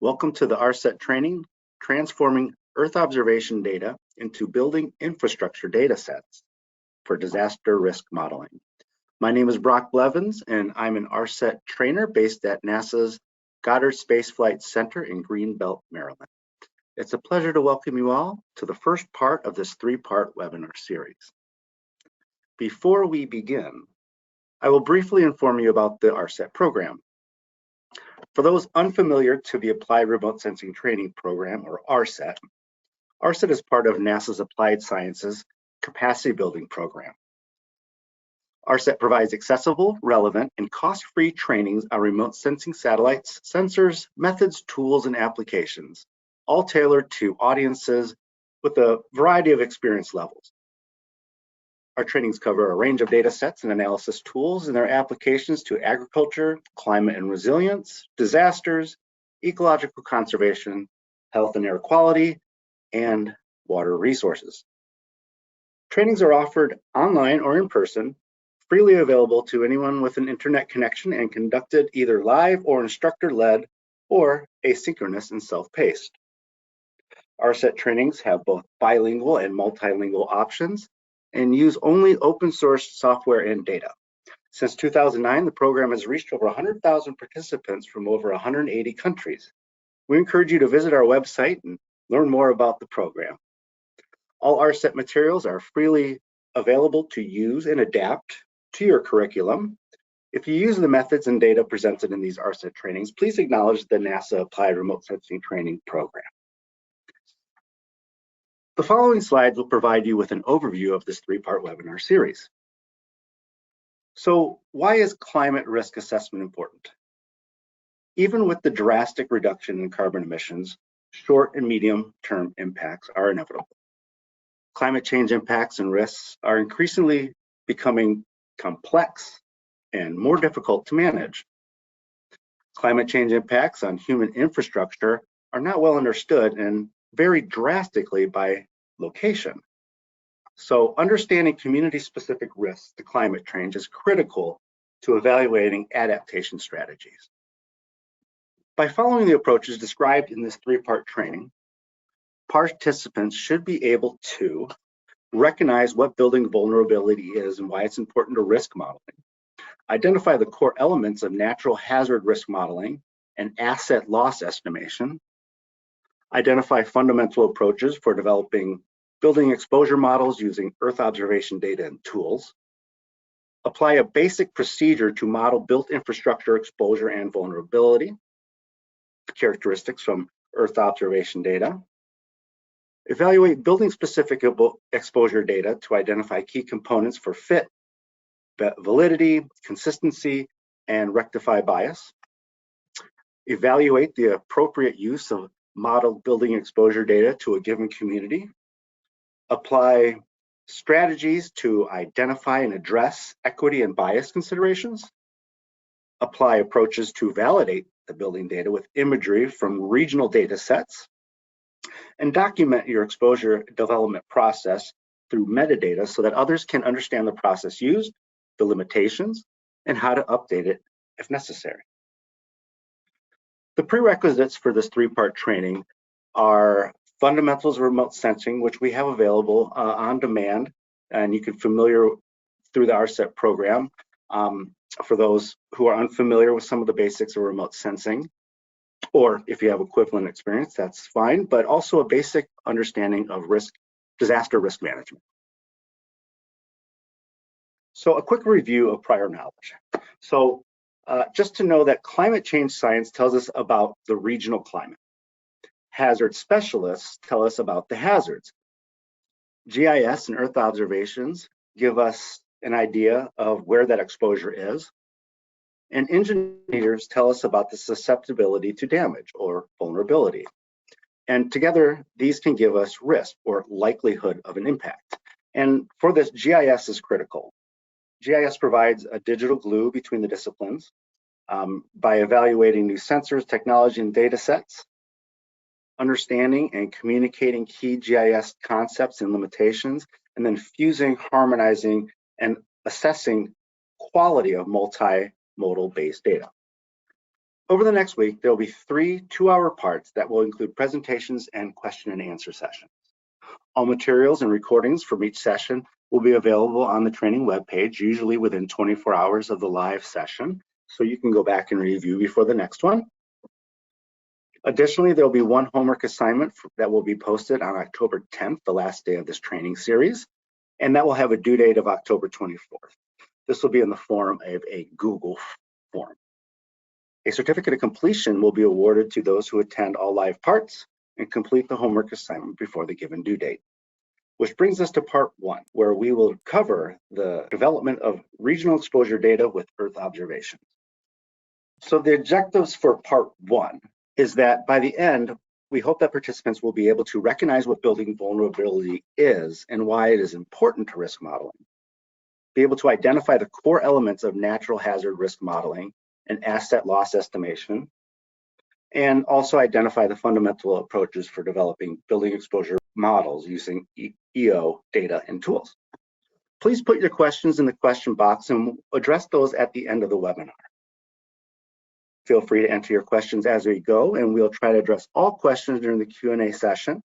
Welcome to the ARSET training, transforming Earth observation data into building infrastructure data sets for disaster risk modeling. My name is Brock Blevins, and I'm an ARSET trainer based at NASA's Goddard Space Flight Center in Greenbelt, Maryland. It's a pleasure to welcome you all to the first part of this three-part webinar series. Before we begin, I will briefly inform you about the ARSET program. For those unfamiliar to the Applied Remote Sensing Training Program, or ARSET, ARSET is part of NASA's Applied Sciences Capacity Building Program. ARSET provides accessible, relevant, and cost-free trainings on remote sensing satellites, sensors, methods, tools, and applications, all tailored to audiences with a variety of experience levels. Our trainings cover a range of data sets and analysis tools and their applications to agriculture, climate and resilience, disasters, ecological conservation, health and air quality, and water resources. Trainings are offered online or in person, freely available to anyone with an internet connection, and conducted either live or instructor-led or asynchronous and self-paced. ARSET trainings have both bilingual and multilingual options and use only open source software and data. Since 2009, the program has reached over 100,000 participants from over 180 countries. We encourage you to visit our website and learn more about the program. All ARSET materials are freely available to use and adapt to your curriculum. If you use the methods and data presented in these ARSET trainings, please acknowledge the NASA Applied Remote Sensing Training Program. The following slides will provide you with an overview of this three-part webinar series. So, why is climate risk assessment important? Even with the drastic reduction in carbon emissions, short and medium-term impacts are inevitable. Climate change impacts and risks are increasingly becoming complex and more difficult to manage. Climate change impacts on human infrastructure are not well understood and vary drastically by location. So understanding community-specific risks to climate change is critical to evaluating adaptation strategies. By following the approaches described in this three-part training, participants should be able to recognize what building vulnerability is and why it's important to risk modeling, identify the core elements of natural hazard risk modeling and asset loss estimation, identify fundamental approaches for developing building exposure models using Earth observation data and tools, apply a basic procedure to model built infrastructure exposure and vulnerability, characteristics from Earth observation data, evaluate building-specific exposure data to identify key components for fit, validity, consistency, and rectify bias, evaluate the appropriate use of modeled building exposure data to a given community, apply strategies to identify and address equity and bias considerations, apply approaches to validate the building data with imagery from regional data sets, and document your exposure development process through metadata so that others can understand the process used, the limitations, and how to update it if necessary. The prerequisites for this three-part training are fundamentals of remote sensing, which we have available on demand, and you can familiar through the ARSET program for those who are unfamiliar with some of the basics of remote sensing, or if you have equivalent experience, that's fine, but also a basic understanding of disaster risk management. So a quick review of prior knowledge. So just to know that climate change science tells us about the regional climate. Hazard specialists tell us about the hazards. GIS and Earth observations give us an idea of where that exposure is. And engineers tell us about the susceptibility to damage or vulnerability. And together, these can give us risk or likelihood of an impact. And for this, GIS is critical. GIS provides a digital glue between the disciplines by evaluating new sensors, technology, and data sets, understanding and communicating key GIS concepts and limitations, and then fusing, harmonizing, and assessing quality of multimodal-based data. Over the next week, there will be 3 2-hour parts that will include presentations and question and answer sessions. All materials and recordings from each session will be available on the training webpage, usually within 24 hours of the live session, so you can go back and review before the next one. Additionally, there will be 1 homework assignment that will be posted on October 10th, the last day of this training series, and that will have a due date of October 24th. This will be in the form of a Google form. A certificate of completion will be awarded to those who attend all live parts and complete the homework assignment before the given due date. Which brings us to part 1, where we will cover the development of regional exposure data with Earth observations. So the objectives for part 1 is that by the end, we hope that participants will be able to recognize what building vulnerability is and why it is important to risk modeling, be able to identify the core elements of natural hazard risk modeling and asset loss estimation, and also identify the fundamental approaches for developing building exposure models using EO data and tools. Please put your questions in the question box and we'll address those at the end of the webinar. Feel free to enter your questions as we go, and we'll try to address all questions during the Q&A session.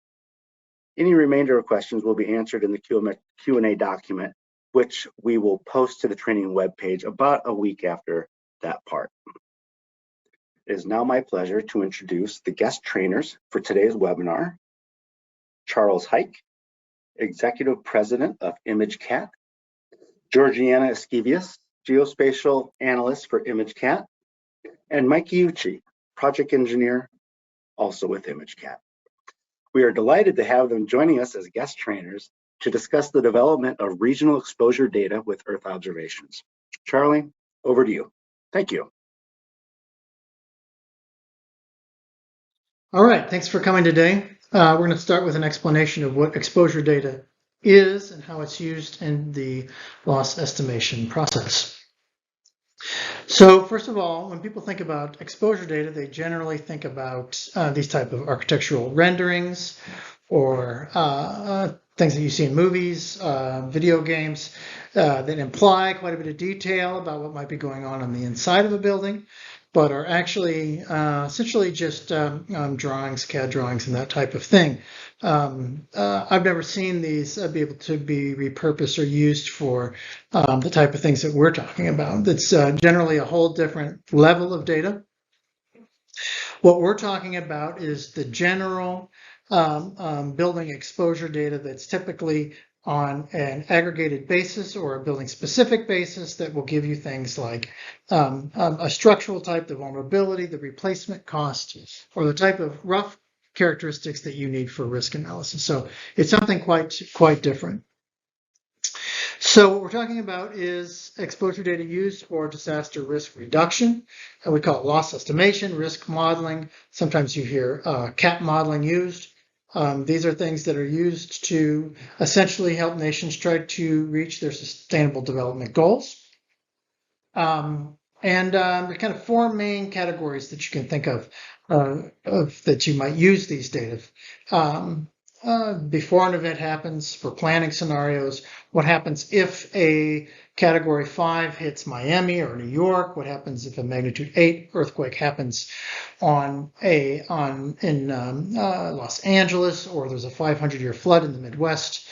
Any remainder of questions will be answered in the Q&A document, which we will post to the training webpage about a week after that part. It is now my pleasure to introduce the guest trainers for today's webinar. Charles Hike, Executive President of ImageCat, Georgiana Esquivias, Geospatial Analyst for ImageCat, and Mike Iucci, Project Engineer, also with ImageCat. We are delighted to have them joining us as guest trainers to discuss the development of regional exposure data with Earth observations. Charlie, over to you. Thank you. All right, thanks for coming today. We're going to start with an explanation of what exposure data is and how it's used in the loss estimation process. So first of all, when people think about exposure data, they generally think about these type of architectural renderings or things that you see in movies, video games that imply quite a bit of detail about what might be going on the inside of a building, but are actually essentially just drawings, CAD drawings, and that type of thing. I've never seen these be able to be repurposed or used for the type of things that we're talking about. That's generally a whole different level of data. What we're talking about is the general building exposure data that's typically on an aggregated basis or a building specific basis that will give you things like a structural type, the vulnerability, the replacement cost, or the type of rough characteristics that you need for risk analysis. So it's something quite different. So what we're talking about is exposure data used for disaster risk reduction. We call it loss estimation, risk modeling. Sometimes you hear CAT modeling used. These are things that are used to essentially help nations try to reach their sustainable development goals. And there are kind of 4 main categories that you can think of that you might use these data. Before an event happens, for planning scenarios, what happens if a Category 5 hits Miami or New York? What happens if a magnitude 8 earthquake happens in Los Angeles, or there's a 500-year flood in the Midwest?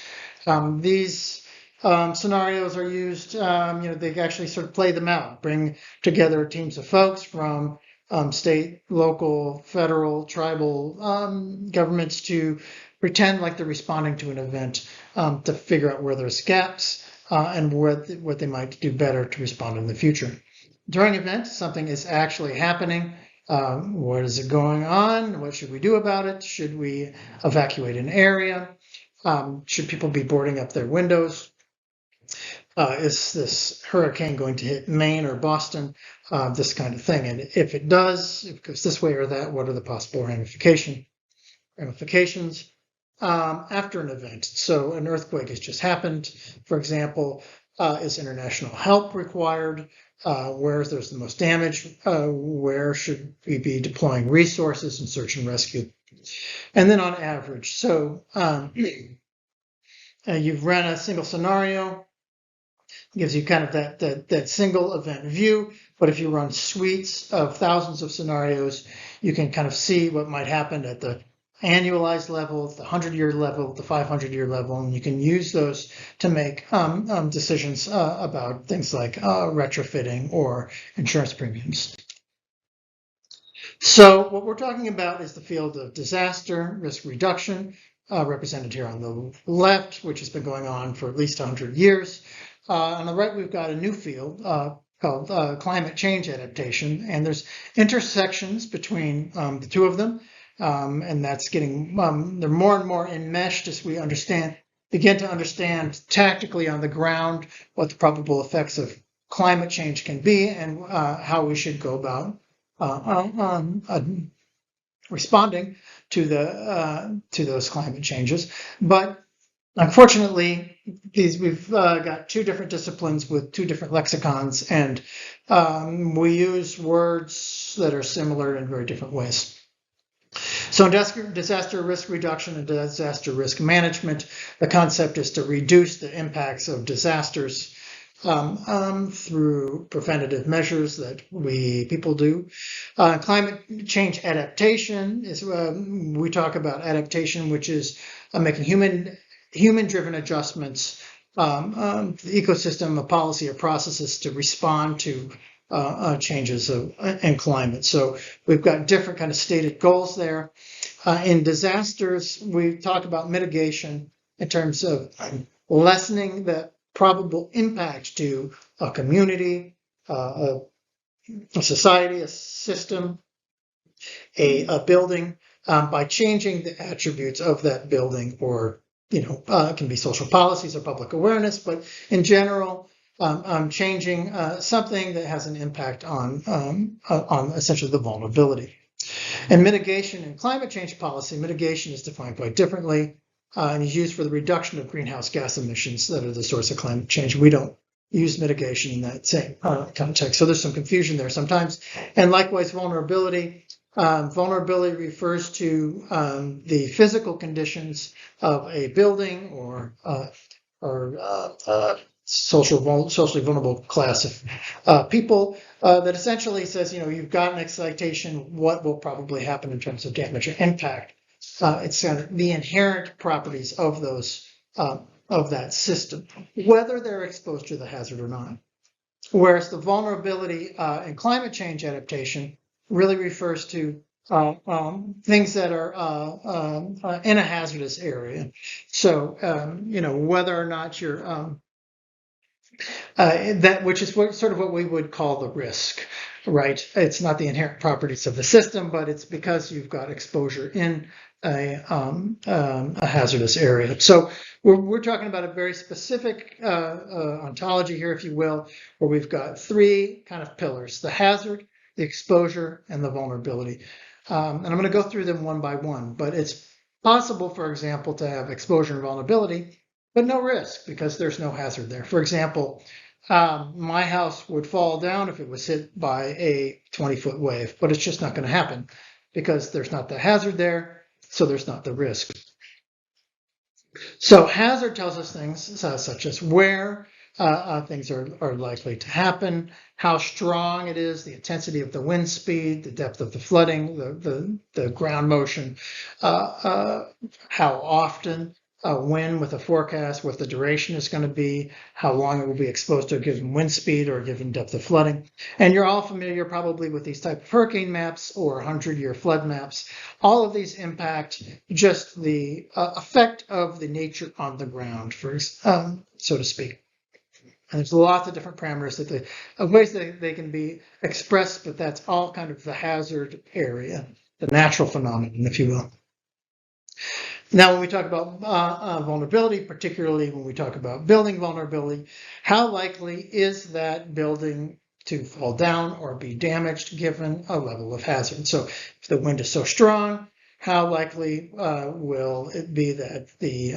These scenarios are used, they actually sort of play them out, bring together teams of folks from state, local, federal, tribal governments to pretend like they're responding to an event to figure out where there's gaps and what they might do better to respond in the future. During events, something is actually happening. What is it going on? What should we do about it? Should we evacuate an area? Should people be boarding up their windows? Is this hurricane going to hit Maine or Boston? This kind of thing. And if it does, if it goes this way or that, what are the possible ramifications after an event? So an earthquake has just happened, for example. Is international help required? Where there's the most damage? Where should we be deploying resources in search and rescue? And then on average, so you've run a single scenario. gives you kind of that single event view. But if you run suites of thousands of scenarios, you can kind of see what might happen at the annualized level, the 100-year level, the 500-year level, and you can use those to make decisions about things like retrofitting or insurance premiums. So what we're talking about is the field of disaster risk reduction, represented here on the left, which has been going on for at least 100 years. On the right, we've got a new field called climate change adaptation, and there's intersections between the two of them, and that's getting, they're more and more enmeshed as we begin to understand tactically on the ground what the probable effects of climate change can be and how we should go about responding to those climate changes. But unfortunately, we've got two different disciplines with two different lexicons, and we use words that are similar in very different ways. So in disaster risk reduction and disaster risk management, the concept is to reduce the impacts of disasters through preventative measures that people do. Climate change adaptation is, we talk about adaptation, which is making human-driven adjustments, the ecosystem, a policy, or processes to respond to changes in climate. So we've got different kind of stated goals there. In disasters, we talk about mitigation in terms of lessening the probable impact to a community, a society, a system, a building, by changing the attributes of that building, or it can be social policies or public awareness, but in general, changing something that has an impact on essentially the vulnerability. And mitigation in climate change policy, mitigation is defined quite differently. And is used for the reduction of greenhouse gas emissions that are the source of climate change. We don't use mitigation in that same context. So there's some confusion there sometimes. And likewise, vulnerability. Vulnerability refers to the physical conditions of a building or socially vulnerable class of people that essentially says, you've got an excitation, what will probably happen in terms of damage or impact. It's the inherent properties of those of that system, whether they're exposed to the hazard or not. Whereas the vulnerability in climate change adaptation really refers to things that are in a hazardous area. So whether or not you're which is sort of what we would call the risk, right? It's not the inherent properties of the system, but it's because you've got exposure in a hazardous area. So we're talking about a very specific ontology here, if you will, where we've got three kind of pillars: the hazard, the exposure, and the vulnerability. And I'm going to go through them one by one, but it's possible, for example, to have exposure and vulnerability, but no risk because there's no hazard there. For example, my house would fall down if it was hit by a 20-foot wave, but it's just not going to happen because there's not the hazard there. So there's not the risk. So hazard tells us things such as where things are likely to happen, how strong it is, the intensity of the wind speed, the depth of the flooding, the ground motion, how often, when with a forecast, what the duration is going to be, how long it will be exposed to a given wind speed or a given depth of flooding. And you're all familiar probably with these type of hurricane maps or 100-year flood maps. All of these impact just the effect of the nature on the ground, so to speak. And there's lots of different parameters ways that they can be expressed, but that's all kind of the hazard area, the natural phenomenon, if you will. Now, when we talk about vulnerability, particularly when we talk about building vulnerability, how likely is that building to fall down or be damaged given a level of hazard? So if the wind is so strong, how likely will it be that the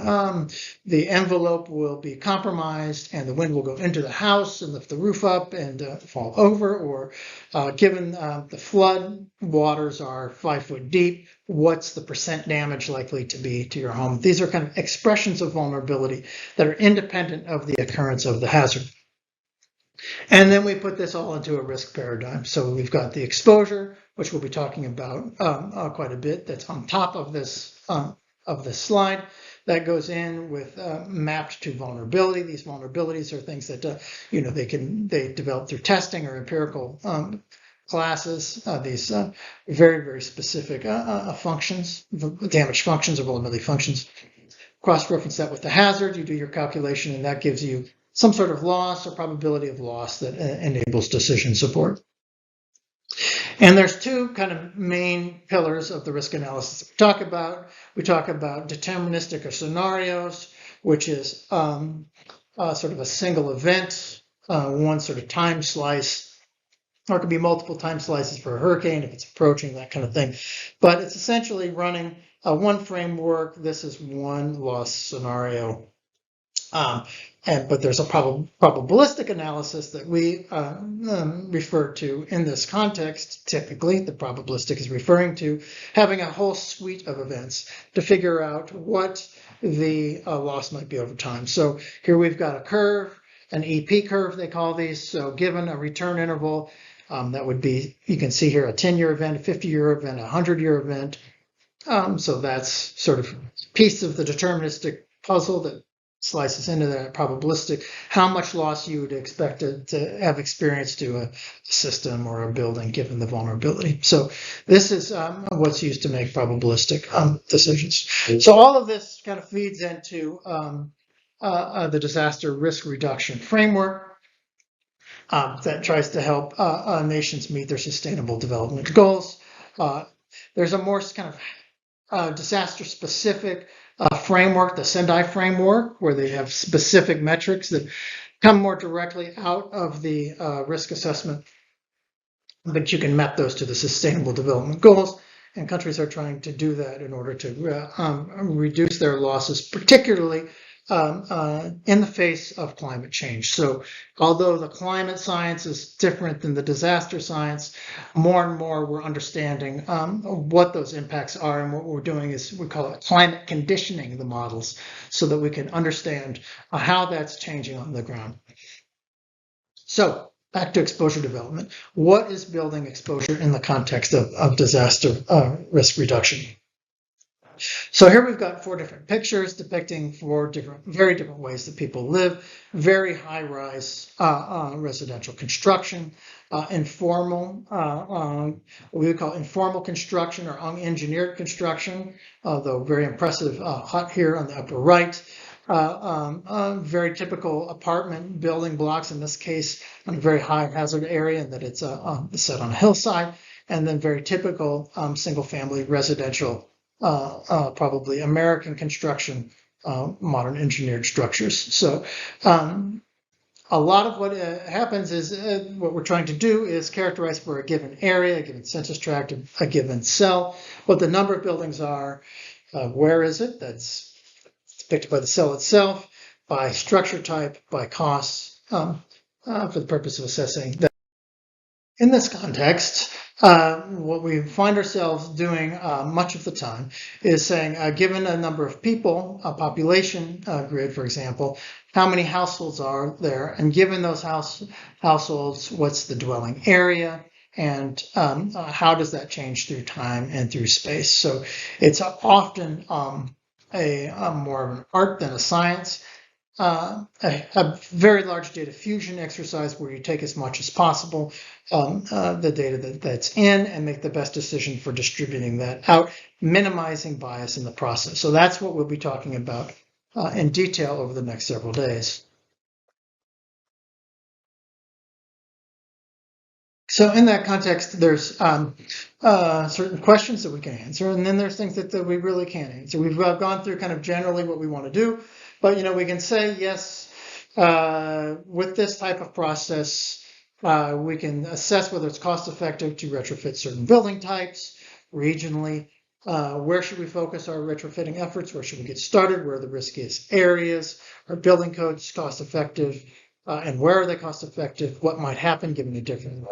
envelope will be compromised and the wind will go into the house and lift the roof up and fall over? Or given the flood waters are 5 foot deep, what's the percent damage likely to be to your home? These are kind of expressions of vulnerability that are independent of the occurrence of the hazard. And then we put this all into a risk paradigm. So we've got the exposure, which we'll be talking about quite a bit. That's on top of this slide. That goes in with mapped to vulnerability. These vulnerabilities are things that they develop through testing or empirical classes. These very, very specific functions, damage functions or vulnerability functions. Cross-reference that with the hazard. You do your calculation, and that gives you some sort of loss or probability of loss that enables decision support. And there's two kind of main pillars of the risk analysis that we talk about. We talk about deterministic or scenarios, which is sort of a single event, one sort of time slice, or it could be multiple time slices for a hurricane if it's approaching, that kind of thing. But it's essentially running one framework. This is one loss scenario. But there's a probabilistic analysis that we refer to in this context. Typically, the probabilistic is referring to having a whole suite of events to figure out what the loss might be over time. So here we've got a curve, an EP curve, they call these. So given a return interval, that would be, you can see here, a 10-year event, a 50-year event, a 100-year event. So that's sort of a piece of the deterministic puzzle that slices into that probabilistic, how much loss you would expect to have experienced to a system or a building given the vulnerability. So this is what's used to make probabilistic decisions. So all of this kind of feeds into the disaster risk reduction framework that tries to help nations meet their sustainable development goals. There's a more kind of disaster specific framework, the Sendai framework, where they have specific metrics that come more directly out of the risk assessment, but you can map those to the sustainable development goals. And countries are trying to do that in order to reduce their losses, particularly in the face of climate change. So although the climate science is different than the disaster science, more and more we're understanding what those impacts are. And what we're doing is we call it climate conditioning the models so that we can understand how that's changing on the ground. So back to exposure development. What is building exposure in the context of disaster risk reduction? So here we've got 4 different pictures depicting 4 very different ways that people live. Very high-rise residential construction, informal, what we would call informal construction or unengineered construction, though very impressive hut here on the upper right. Very typical apartment building blocks, in this case on a very high hazard area, and that it's set on a hillside, and then very typical single-family residential probably American construction, modern engineered structures. So a lot of what happens is what we're trying to do is characterize for a given area, a given census tract, a given cell, what the number of buildings are, where is it, that's depicted by the cell itself, by structure type, by costs, for the purpose of assessing that. In this context, what we find ourselves doing much of the time is saying, given a number of people, a population grid, for example, how many households are there? And given those households, what's the dwelling area? And how does that change through time and through space? So it's often more of an art than a science. A very large data fusion exercise where you take as much as possible the data that's in and make the best decision for distributing that out, minimizing bias in the process. So that's what we'll be talking about in detail over the next several days. So in that context, there's certain questions that we can answer, and then there's things that we really can't answer. We've gone through kind of generally what we want to do, but we can say yes, with this type of process, we can assess whether it's cost effective to retrofit certain building types regionally. Where should we focus our retrofitting efforts? Where should we get started? Where are the riskiest areas? Are building codes cost effective? And where are they cost effective? What might happen given a different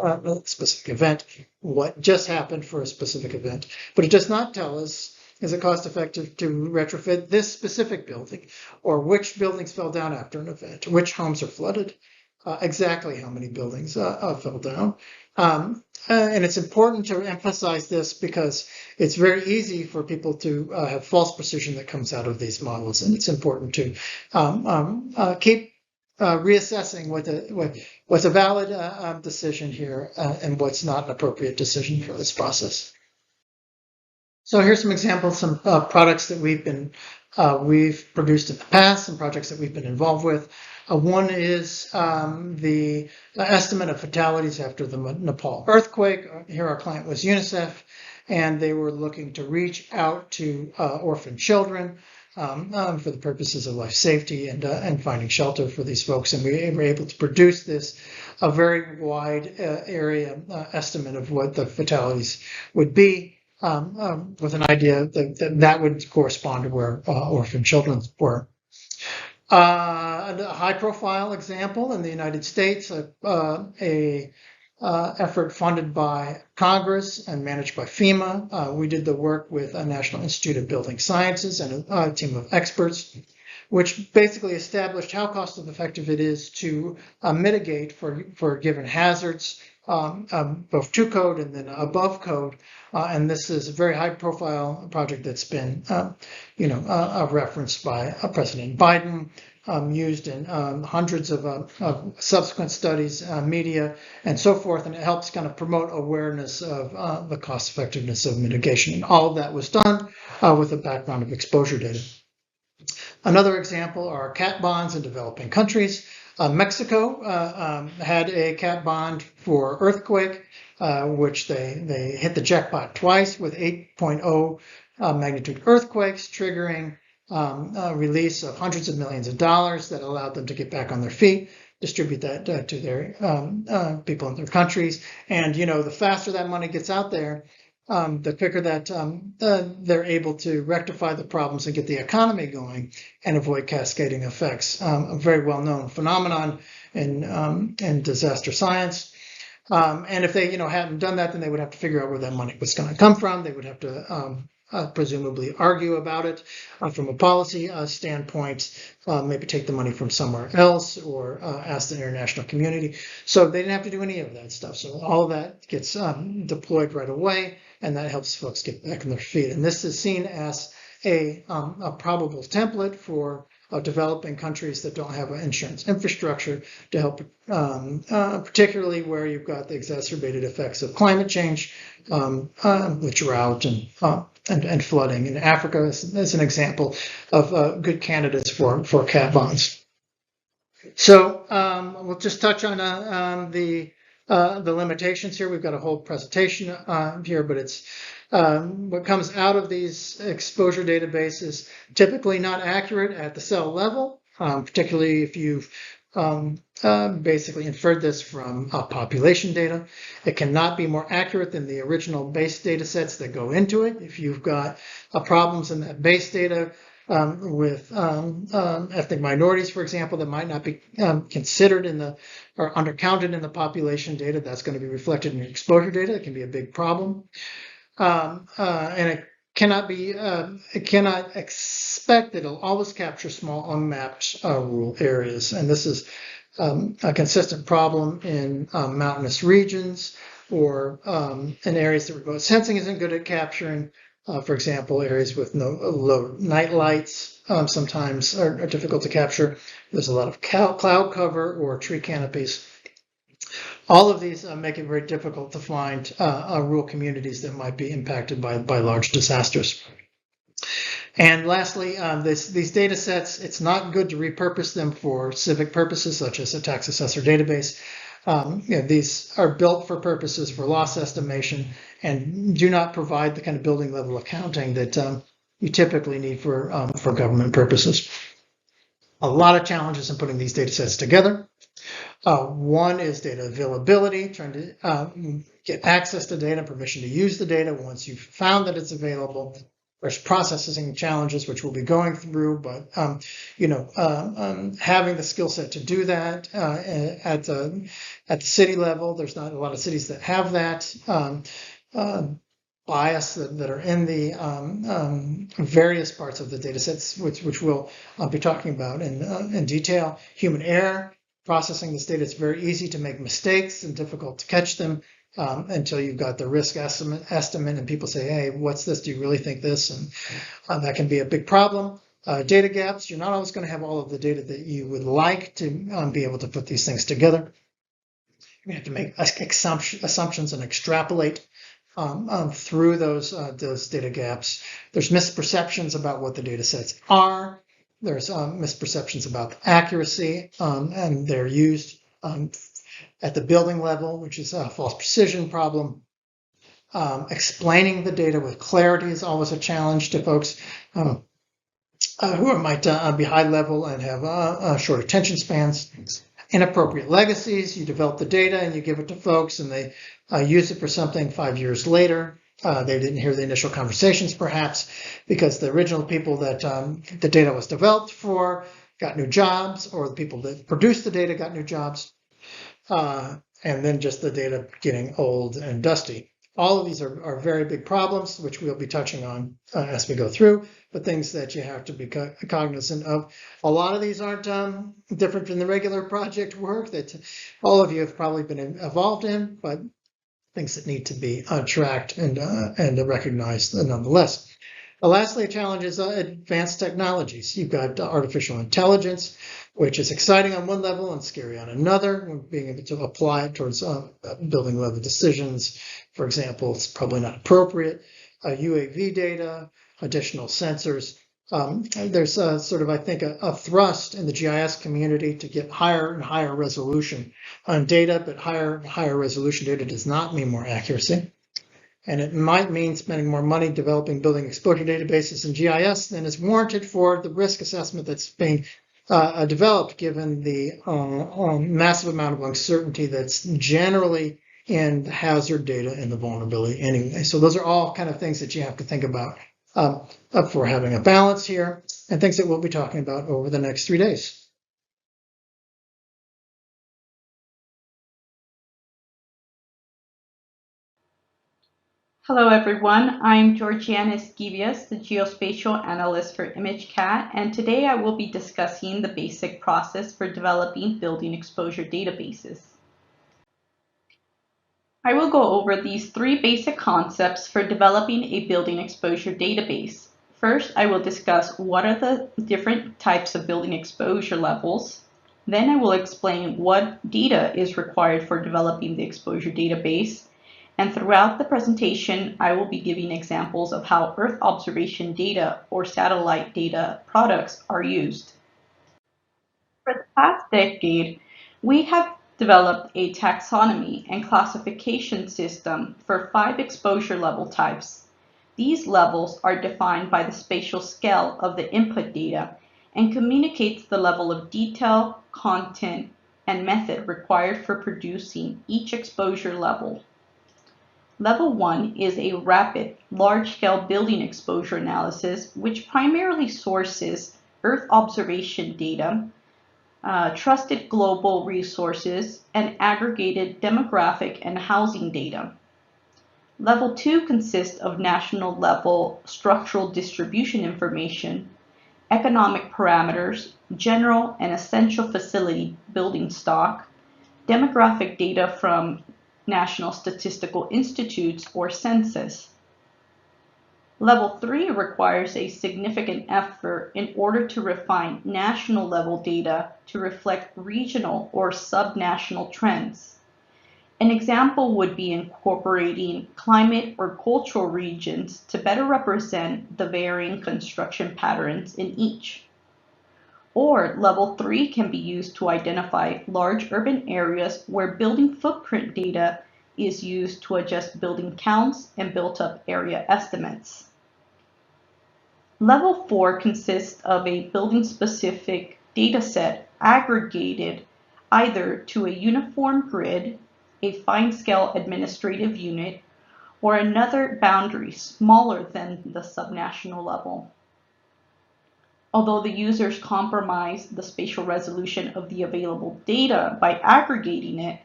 specific event? What just happened for a specific event? But it does not tell us, is it cost effective to retrofit this specific building? Or which buildings fell down after an event? Which homes are flooded? exactly how many buildings fell down. And it's important to emphasize this because it's very easy for people to have false precision that comes out of these models, and it's important to keep reassessing what's a valid decision here and what's not an appropriate decision for this process. So here's some examples, some products that we've produced in the past, some projects that we've been involved with. One is the estimate of fatalities after the Nepal earthquake. Here our client was UNICEF, and they were looking to reach out to orphan children for the purposes of life safety and finding shelter for these folks. And we were able to produce a very wide area estimate of what the fatalities would be. With an idea that would correspond to where orphan children were. A high-profile example in the United States, a effort funded by Congress and managed by FEMA. We did the work with a National Institute of Building Sciences and a team of experts, which basically established how cost-effective it is to mitigate for given hazards, both to code and then above code. And this is a very high-profile project that's been, referenced by President Biden, used in hundreds of subsequent studies, media, and so forth. And it helps kind of promote awareness of the cost-effectiveness of mitigation. And all of that was done with a background of exposure data. Another example are cat bonds in developing countries. Mexico had a cat bond for earthquake, which they hit the jackpot twice with 8.0 magnitude earthquakes, triggering a release of hundreds of millions of dollars that allowed them to get back on their feet, distribute that to their people in their countries. And, the faster that money gets out there, the quicker that they're able to rectify the problems and get the economy going and avoid cascading effects. A very well-known phenomenon in disaster science. And if they, hadn't done that, then they would have to figure out where that money was going to come from. They would have to presumably argue about it from a policy standpoint, maybe take the money from somewhere else or ask the international community. So they didn't have to do any of that stuff. So all of that gets deployed right away, and that helps folks get back on their feet. And this is seen as a probable template for developing countries that don't have an insurance infrastructure to help, particularly where you've got the exacerbated effects of climate change, with drought and flooding. In Africa is an example of good candidates for cat bonds. So we'll just touch on the limitations here. We've got a whole presentation here, but it's what comes out of these exposure databases typically not accurate at the cell level, particularly if you've basically inferred this from population data. It cannot be more accurate than the original base data sets that go into it. If you've got problems in that base data with ethnic minorities, for example, that might not be considered or undercounted in the population data, that's going to be reflected in your exposure data. It can be a big problem. And it cannot expect that it'll always capture small unmapped rural areas. And this is a consistent problem in mountainous regions or in areas that remote sensing isn't good at capturing. For example, areas with low night lights sometimes are difficult to capture. There's a lot of cloud cover or tree canopies. All of these make it very difficult to find rural communities that might be impacted by large disasters. And lastly, these data sets, it's not good to repurpose them for civic purposes, such as a tax assessor database. These are built for purposes for loss estimation and do not provide the kind of building level accounting that you typically need for government purposes. A lot of challenges in putting these data sets together. One is data availability, trying to get access to data, permission to use the data once you've found that it's available. There's processing challenges, which we'll be going through, but having the skill set to do that at the city level, there's not a lot of cities that have that. Bias that are in the various parts of the data sets, which we'll be talking about in detail. Human error processing this data, it's very easy to make mistakes and difficult to catch them until you've got the risk estimate and people say, hey, what's this? Do you really think this? And that can be a big problem. Data gaps, you're not always going to have all of the data that you would like to be able to put these things together. You have to make assumptions and extrapolate through those data gaps. There's misperceptions about what the data sets are. There's misperceptions about the accuracy, and they're used at the building level, which is a false precision problem. Explaining the data with clarity is always a challenge to folks who might be high level and have short attention spans. Inappropriate legacies, you develop the data and you give it to folks and they use it for something 5 years later. They didn't hear the initial conversations perhaps because the original people that the data was developed for got new jobs, or the people that produced the data got new jobs, and then just the data getting old and dusty. All of these are very big problems, which we'll be touching on as we go through, but things that you have to be cognizant of. A lot of these aren't different from the regular project work that all of you have probably been involved in, but things that need to be tracked and recognized nonetheless. Lastly, a challenge is advanced technologies. You've got artificial intelligence, which is exciting on one level and scary on another. Being able to apply it towards building level decisions, for example, it's probably not appropriate. UAV data, additional sensors. There's sort of, I think, a thrust in the GIS community to get higher and higher resolution on data, but higher and higher resolution data does not mean more accuracy. And it might mean spending more money developing building exposure databases in GIS than is warranted for the risk assessment that's being developed, given the massive amount of uncertainty that's generally in the hazard data and the vulnerability anyway. So those are all kind of things that you have to think about for having a balance here, and things that we'll be talking about over the next 3 days. Hello everyone, I'm Georgiana Esquivias, the Geospatial Analyst for ImageCat, and today I will be discussing the basic process for developing building exposure databases. I will go over these 3 basic concepts for developing a building exposure database. First, I will discuss what are the different types of building exposure levels. Then I will explain what data is required for developing the exposure database. And throughout the presentation, I will be giving examples of how Earth observation data or satellite data products are used. For the past decade, we have developed a taxonomy and classification system for 5 exposure level types. These levels are defined by the spatial scale of the input data and communicates the level of detail, content, and method required for producing each exposure level. Level 1 is a rapid, large-scale building exposure analysis, which primarily sources Earth observation data, trusted global resources, and aggregated demographic and housing data. Level 2 consists of national level structural distribution information, economic parameters, general and essential facility building stock, demographic data from National Statistical Institutes or census. Level 3 requires a significant effort in order to refine national level data to reflect regional or subnational trends. An example would be incorporating climate or cultural regions to better represent the varying construction patterns in each. Or level 3 can be used to identify large urban areas where building footprint data is used to adjust building counts and built-up area estimates. Level 4 consists of a building-specific dataset aggregated either to a uniform grid, a fine-scale administrative unit, or another boundary smaller than the subnational level. Although the users compromise the spatial resolution of the available data by aggregating it,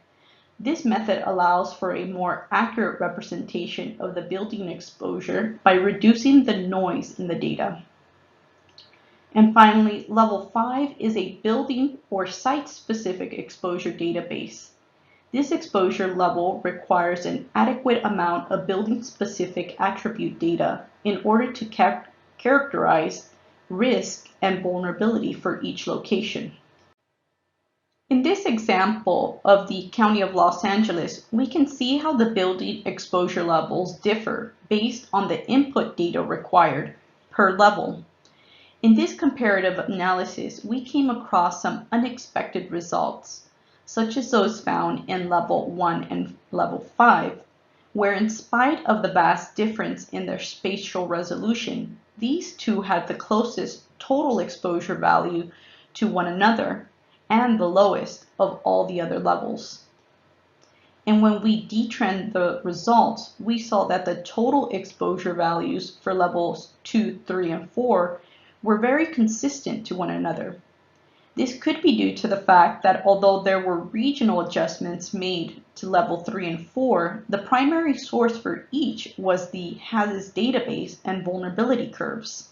this method allows for a more accurate representation of the building exposure by reducing the noise in the data. And finally, level 5 is a building or site-specific exposure database. This exposure level requires an adequate amount of building-specific attribute data in order to characterize risk and vulnerability for each location. In this example of the County of Los Angeles, we can see how the building exposure levels differ based on the input data required per level. In this comparative analysis, we came across some unexpected results, such as those found in level 1 and level 5, where in spite of the vast difference in their spatial resolution, these two had the closest total exposure value to one another and the lowest of all the other levels. And when we detrend the results, we saw that the total exposure values for levels 2, 3, and 4 were very consistent to one another. This could be due to the fact that although there were regional adjustments made to level 3 and 4, the primary source for each was the HAZAS database and vulnerability curves.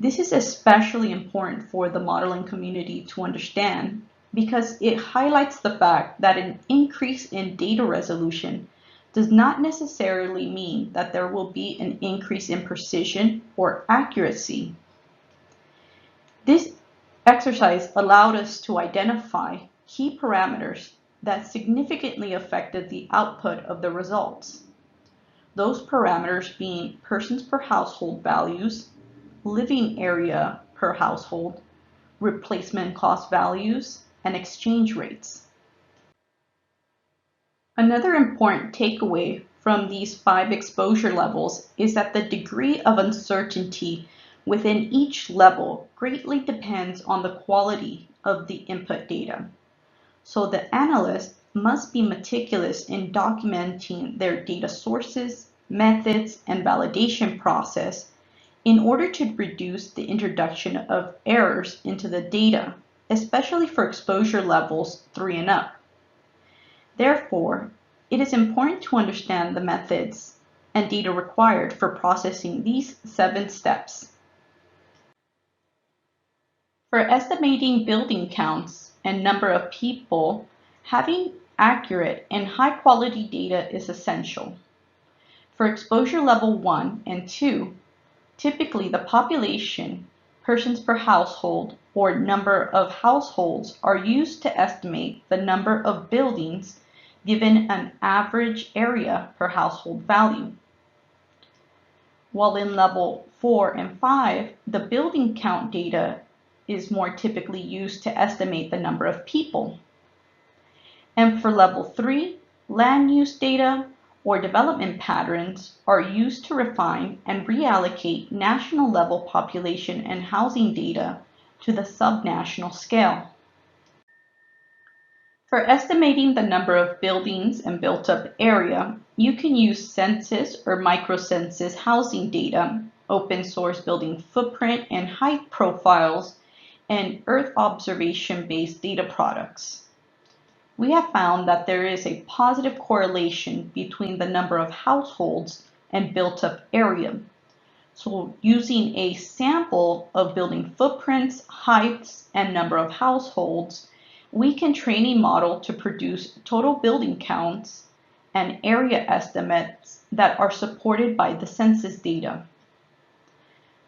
This is especially important for the modeling community to understand because it highlights the fact that an increase in data resolution does not necessarily mean that there will be an increase in precision or accuracy. This exercise allowed us to identify key parameters that significantly affected the output of the results. Those parameters being persons per household values, living area per household, replacement cost values, and exchange rates. Another important takeaway from these 5 exposure levels is that the degree of uncertainty within each level greatly depends on the quality of the input data. So the analyst must be meticulous in documenting their data sources, methods, and validation process in order to reduce the introduction of errors into the data, especially for exposure levels 3 and up. Therefore, it is important to understand the methods and data required for processing these 7 steps. For estimating building counts and number of people, having accurate and high-quality data is essential. For exposure level 1 and 2, typically the population, persons per household, or number of households are used to estimate the number of buildings given an average area per household value. While in level 4 and 5, the building count data is more typically used to estimate the number of people. And for level 3, land use data or development patterns are used to refine and reallocate national level population and housing data to the subnational scale. For estimating the number of buildings and built-up area, you can use census or microcensus housing data, open source building footprint and height profiles, and Earth observation-based data products. We have found that there is a positive correlation between the number of households and built-up area. So using a sample of building footprints, heights, and number of households, we can train a model to produce total building counts and area estimates that are supported by the census data.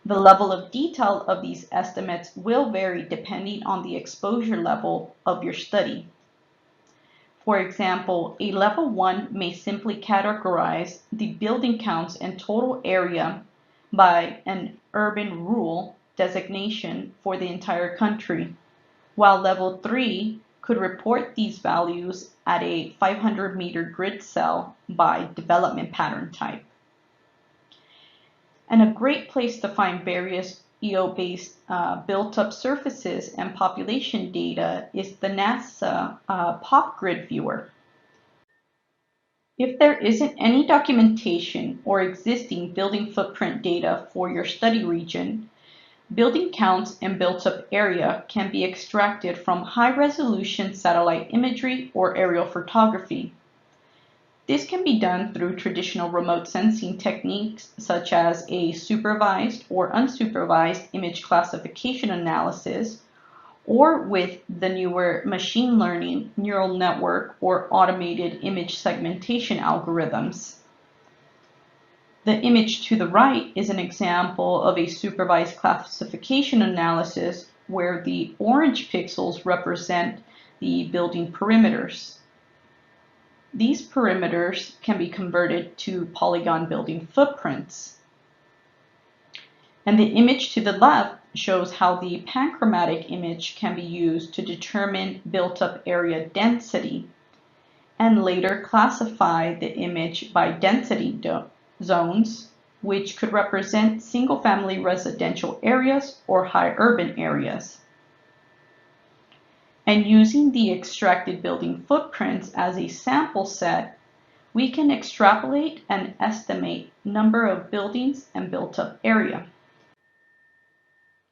The level of detail of these estimates will vary depending on the exposure level of your study. For example, a level 1 may simply categorize the building counts and total area by an urban-rural designation for the entire country, while level 3 could report these values at a 500-meter grid cell by development pattern type. And a great place to find various EO-based built-up surfaces and population data is the NASA PopGrid viewer. If there isn't any documentation or existing building footprint data for your study region, building counts and built-up area can be extracted from high-resolution satellite imagery or aerial photography. This can be done through traditional remote sensing techniques such as a supervised or unsupervised image classification analysis, or with the newer machine learning neural network or automated image segmentation algorithms. The image to the right is an example of a supervised classification analysis where the orange pixels represent the building perimeters. These perimeters can be converted to polygon building footprints. And the image to the left shows how the panchromatic image can be used to determine built-up area density and later classify the image by density zones, which could represent single-family residential areas or high urban areas. And using the extracted building footprints as a sample set, we can extrapolate and estimate number of buildings and built-up area.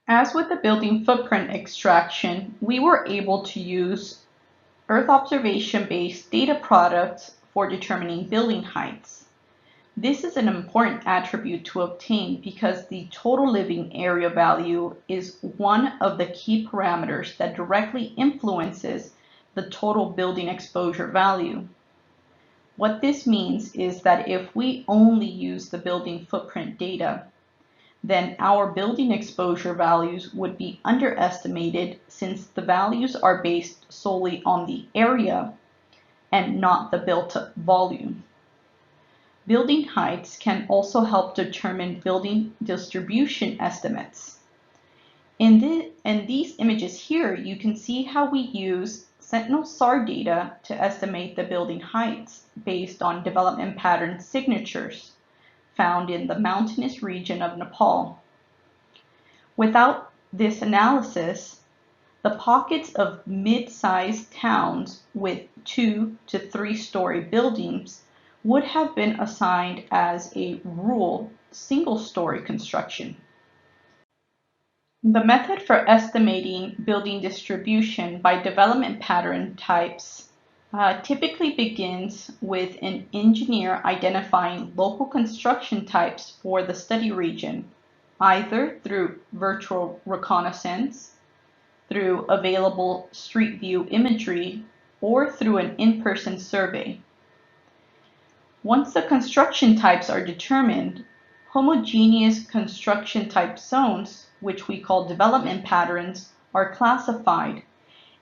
As with the building footprint extraction, we were able to use Earth observation-based data products for determining building heights. This is an important attribute to obtain because the total living area value is one of the key parameters that directly influences the total building exposure value. What this means is that if we only use the building footprint data, then our building exposure values would be underestimated since the values are based solely on the area and not the built-up volume. Building heights can also help determine building distribution estimates. In these images here, you can see how we use Sentinel SAR data to estimate the building heights based on development pattern signatures found in the mountainous region of Nepal. Without this analysis, the pockets of mid-sized towns with 2 to 3 story buildings would have been assigned as a rural single-story construction. The method for estimating building distribution by development pattern types typically begins with an engineer identifying local construction types for the study region, either through virtual reconnaissance, through available street view imagery, or through an in-person survey. Once the construction types are determined, homogeneous construction type zones, which we call development patterns, are classified,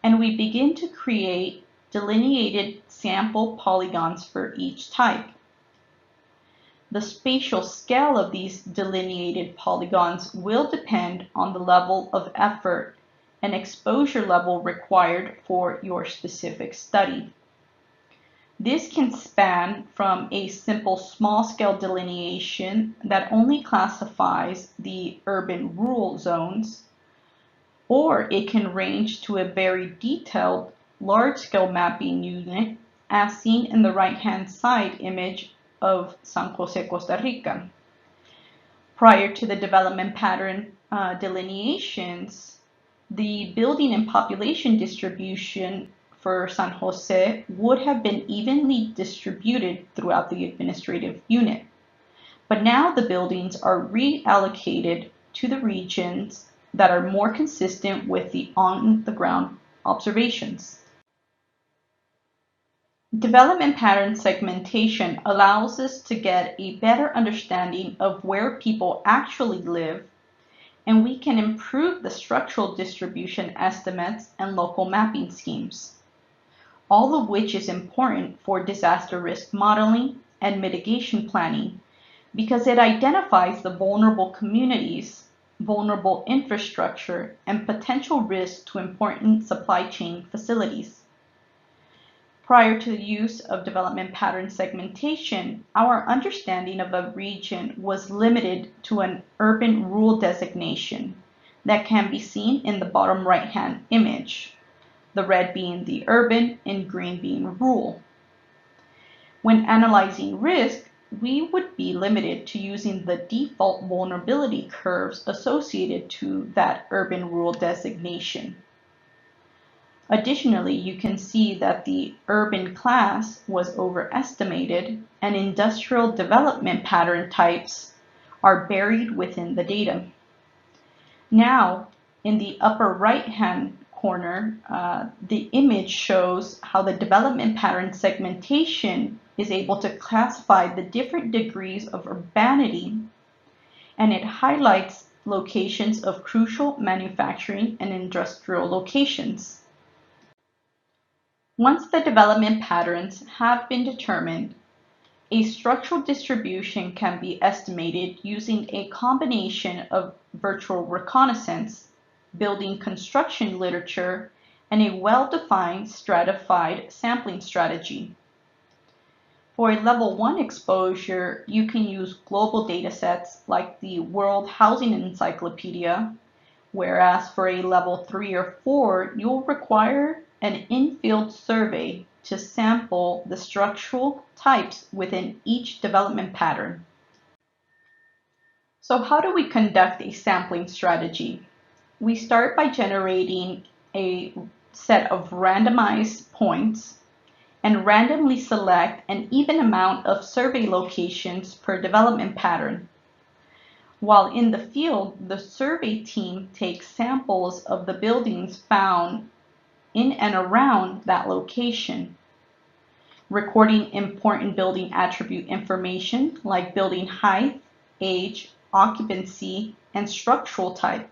and we begin to create delineated sample polygons for each type. The spatial scale of these delineated polygons will depend on the level of effort and exposure level required for your specific study. This can span from a simple small-scale delineation that only classifies the urban-rural zones, or it can range to a very detailed large-scale mapping unit as seen in the right-hand side image of San Jose, Costa Rica. Prior to the development pattern delineations, the building and population distribution for San Jose would have been evenly distributed throughout the administrative unit. But now the buildings are reallocated to the regions that are more consistent with the on-the-ground observations. Development pattern segmentation allows us to get a better understanding of where people actually live, and we can improve the structural distribution estimates and local mapping schemes, all of which is important for disaster risk modeling and mitigation planning because it identifies the vulnerable communities, vulnerable infrastructure, and potential risks to important supply chain facilities. Prior to the use of development pattern segmentation, our understanding of a region was limited to an urban-rural designation that can be seen in the bottom right-hand image, the red being the urban and green being rural. When analyzing risk, we would be limited to using the default vulnerability curves associated to that urban-rural designation. Additionally, you can see that the urban class was overestimated and industrial development pattern types are buried within the data. Now, in the upper right-hand corner, the image shows how the development pattern segmentation is able to classify the different degrees of urbanity, and it highlights locations of crucial manufacturing and industrial locations. Once the development patterns have been determined, a structural distribution can be estimated using a combination of virtual reconnaissance, building construction literature, and a well-defined stratified sampling strategy. For a level 1 exposure, you can use global datasets like the World Housing Encyclopedia, whereas for a level 3 or 4, you'll require an in-field survey to sample the structural types within each development pattern. So how do we conduct a sampling strategy? We start by generating a set of randomized points and randomly select an even amount of survey locations per development pattern. While in the field, the survey team takes samples of the buildings found in and around that location, recording important building attribute information like building height, age, occupancy, and structural type.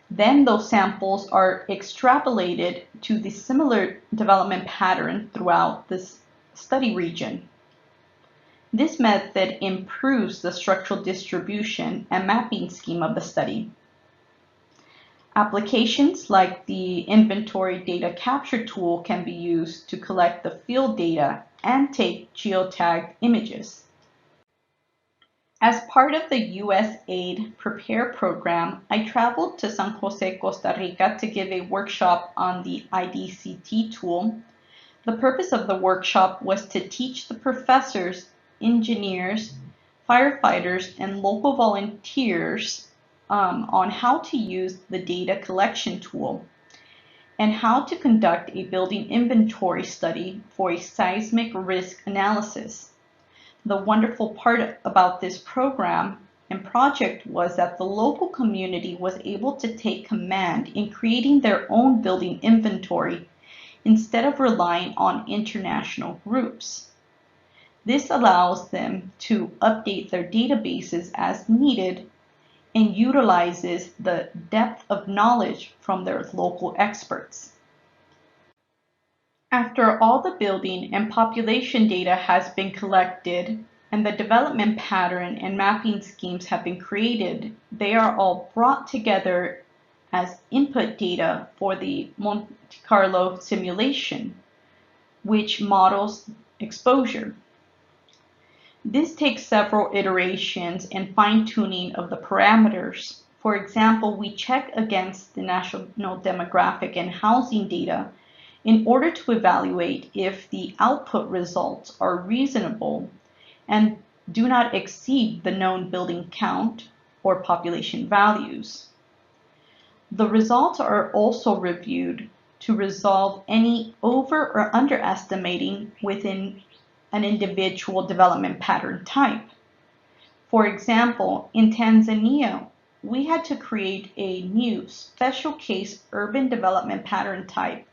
Then those samples are extrapolated to the similar development pattern throughout this study region. This method improves the structural distribution and mapping scheme of the study. Applications like the inventory data capture tool can be used to collect the field data and take geotagged images. As part of the USAID Prepare program, I traveled to San Jose, Costa Rica to give a workshop on the IDCT tool. The purpose of the workshop was to teach the professors, engineers, firefighters, and local volunteers on how to use the data collection tool and how to conduct a building inventory study for a seismic risk analysis. The wonderful part about this program and project was that the local community was able to take command in creating their own building inventory instead of relying on international groups. This allows them to update their databases as needed and utilizes the depth of knowledge from their local experts. After all the building and population data has been collected and the development pattern and mapping schemes have been created, they are all brought together as input data for the Monte Carlo simulation, which models exposure. This takes several iterations and fine-tuning of the parameters. For example, we check against the national demographic and housing data in order to evaluate if the output results are reasonable and do not exceed the known building count or population values. The results are also reviewed to resolve any over or underestimating within an individual development pattern type. For example, in Tanzania, we had to create a new special case urban development pattern type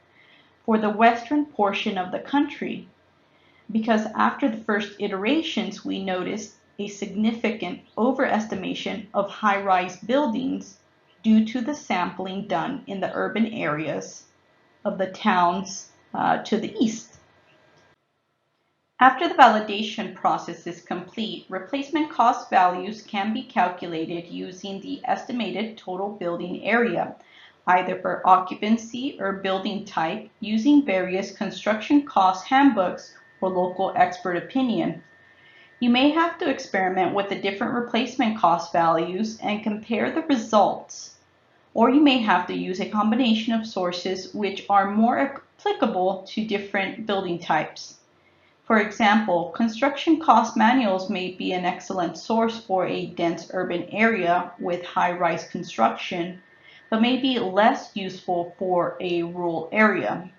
for the western portion of the country, because after the first iterations, we noticed a significant overestimation of high-rise buildings due to the sampling done in the urban areas of the towns to the east. After the validation process is complete, replacement cost values can be calculated using the estimated total building area, either for occupancy or building type, using various construction cost handbooks or local expert opinion. You may have to experiment with the different replacement cost values and compare the results, or you may have to use a combination of sources which are more applicable to different building types. For example, construction cost manuals may be an excellent source for a dense urban area with high-rise construction, but may be less useful for a rural area.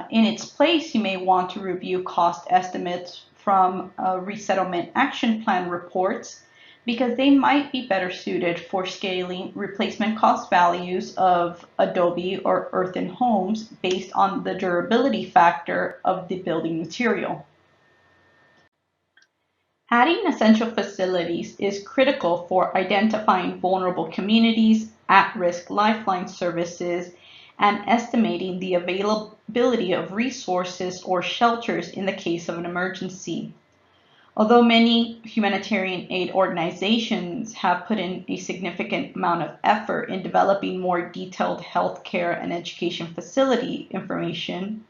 In its place, you may want to review cost estimates from resettlement action plan reports because they might be better suited for scaling replacement cost values of adobe or earthen homes based on the durability factor of the building material. Adding essential facilities is critical for identifying vulnerable communities, at-risk lifeline services, and estimating the availability of resources or shelters in the case of an emergency. Although many humanitarian aid organizations have put in a significant amount of effort in developing more detailed healthcare and education facility information,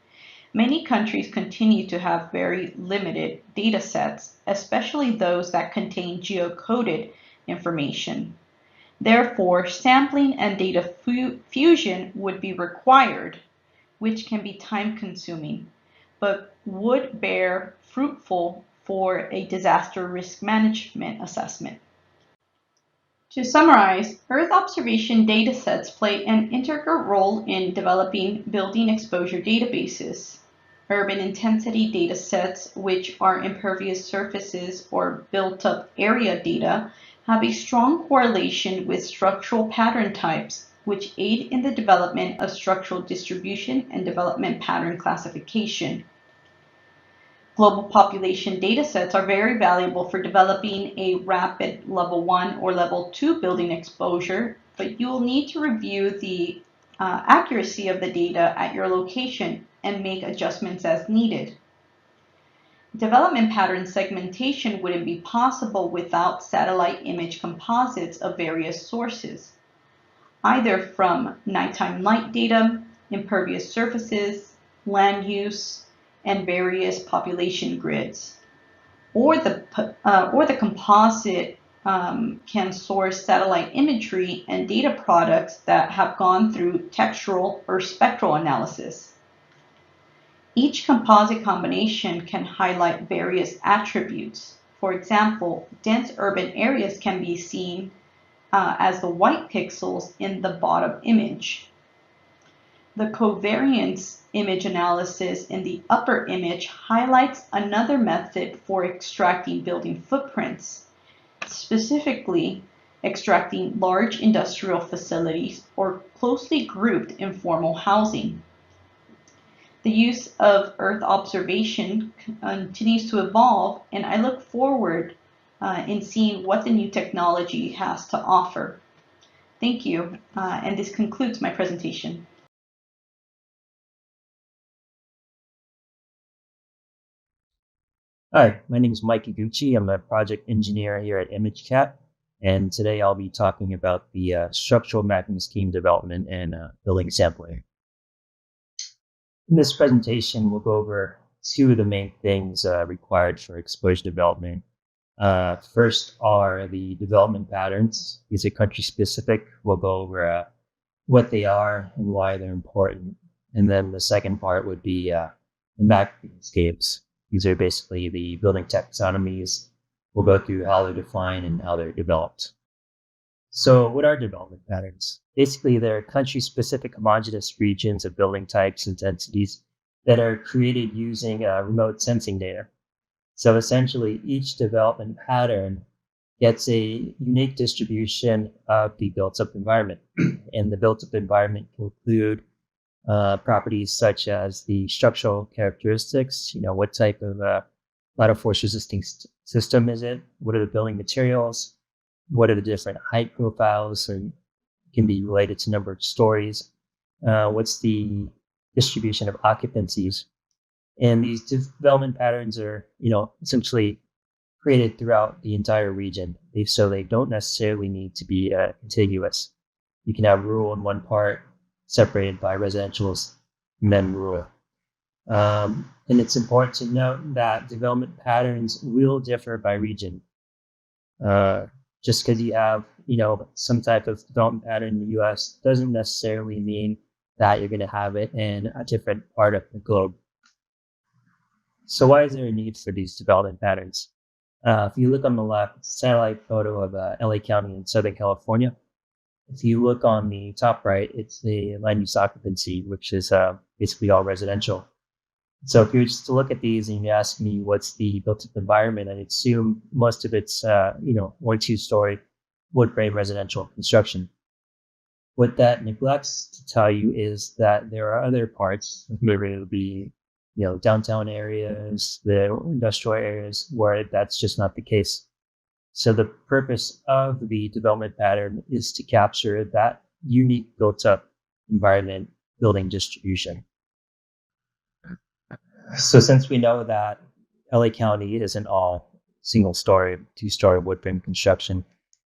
many countries continue to have very limited data sets, especially those that contain geocoded information. Therefore, sampling and data fusion would be required, which can be time-consuming, but would bear fruitful for a disaster risk management assessment. To summarize, Earth observation datasets play an integral role in developing building exposure databases. Urban intensity datasets, which are impervious surfaces or built-up area data, have a strong correlation with structural pattern types, which aid in the development of structural distribution and development pattern classification. Global population datasets are very valuable for developing a rapid level 1 or level 2 building exposure, but you will need to review the accuracy of the data at your location and make adjustments as needed. Development pattern segmentation wouldn't be possible without satellite image composites of various sources, either from nighttime light data, impervious surfaces, land use, and various population grids. Or the composite can source satellite imagery and data products that have gone through textural or spectral analysis. Each composite combination can highlight various attributes. For example, dense urban areas can be seen as the white pixels in the bottom image. The covariance image analysis in the upper image highlights another method for extracting building footprints, specifically extracting large industrial facilities or closely grouped informal housing. The use of Earth observation continues to evolve, and I look forward in seeing what the new technology has to offer. Thank you, and this concludes my presentation. Hi, my name is Mike Iguchi. I'm a project engineer here at ImageCat, and today I'll be talking about the structural mapping scheme development and building sampling. In this presentation, we'll go over two of the main things required for exposure development. First are the development patterns. These are country specific. We'll go over what they are and why they're important. And then the second part would be the mapping schemes. These are basically the building taxonomies. We'll go through how they're defined and how they're developed. So what are development patterns? Basically, they're country-specific homogeneous regions of building types and densities that are created using remote sensing data. So essentially, each development pattern gets a unique distribution of the built-up environment. And the built-up environment can include properties such as the structural characteristics, what type of lateral force resisting system is it? What are the building materials? What are the different height profiles? So it can be related to number of stories. What's the distribution of occupancies? And these development patterns are, essentially created throughout the entire region. So they don't necessarily need to be contiguous. You can have rural in one part, separated by residentials, and then rural. And it's important to note that development patterns will differ by region. Just because you have, some type of development pattern in the U.S. doesn't necessarily mean that you're going to have it in a different part of the globe. So why is there a need for these development patterns? If you look on the left, it's a satellite photo of LA County in Southern California. If you look on the top right, it's the land use occupancy, which is basically all residential. So if you were just to look at these and you ask me what's the built-up environment, I'd assume most of it's 1 or 2-story wood frame residential construction. What that neglects to tell you is that there are other parts, maybe it'll be downtown areas, the industrial areas, where that's just not the case. So the purpose of the development pattern is to capture that unique built-up environment building distribution. So since we know that LA County isn't all single-story, 2-story wood frame construction,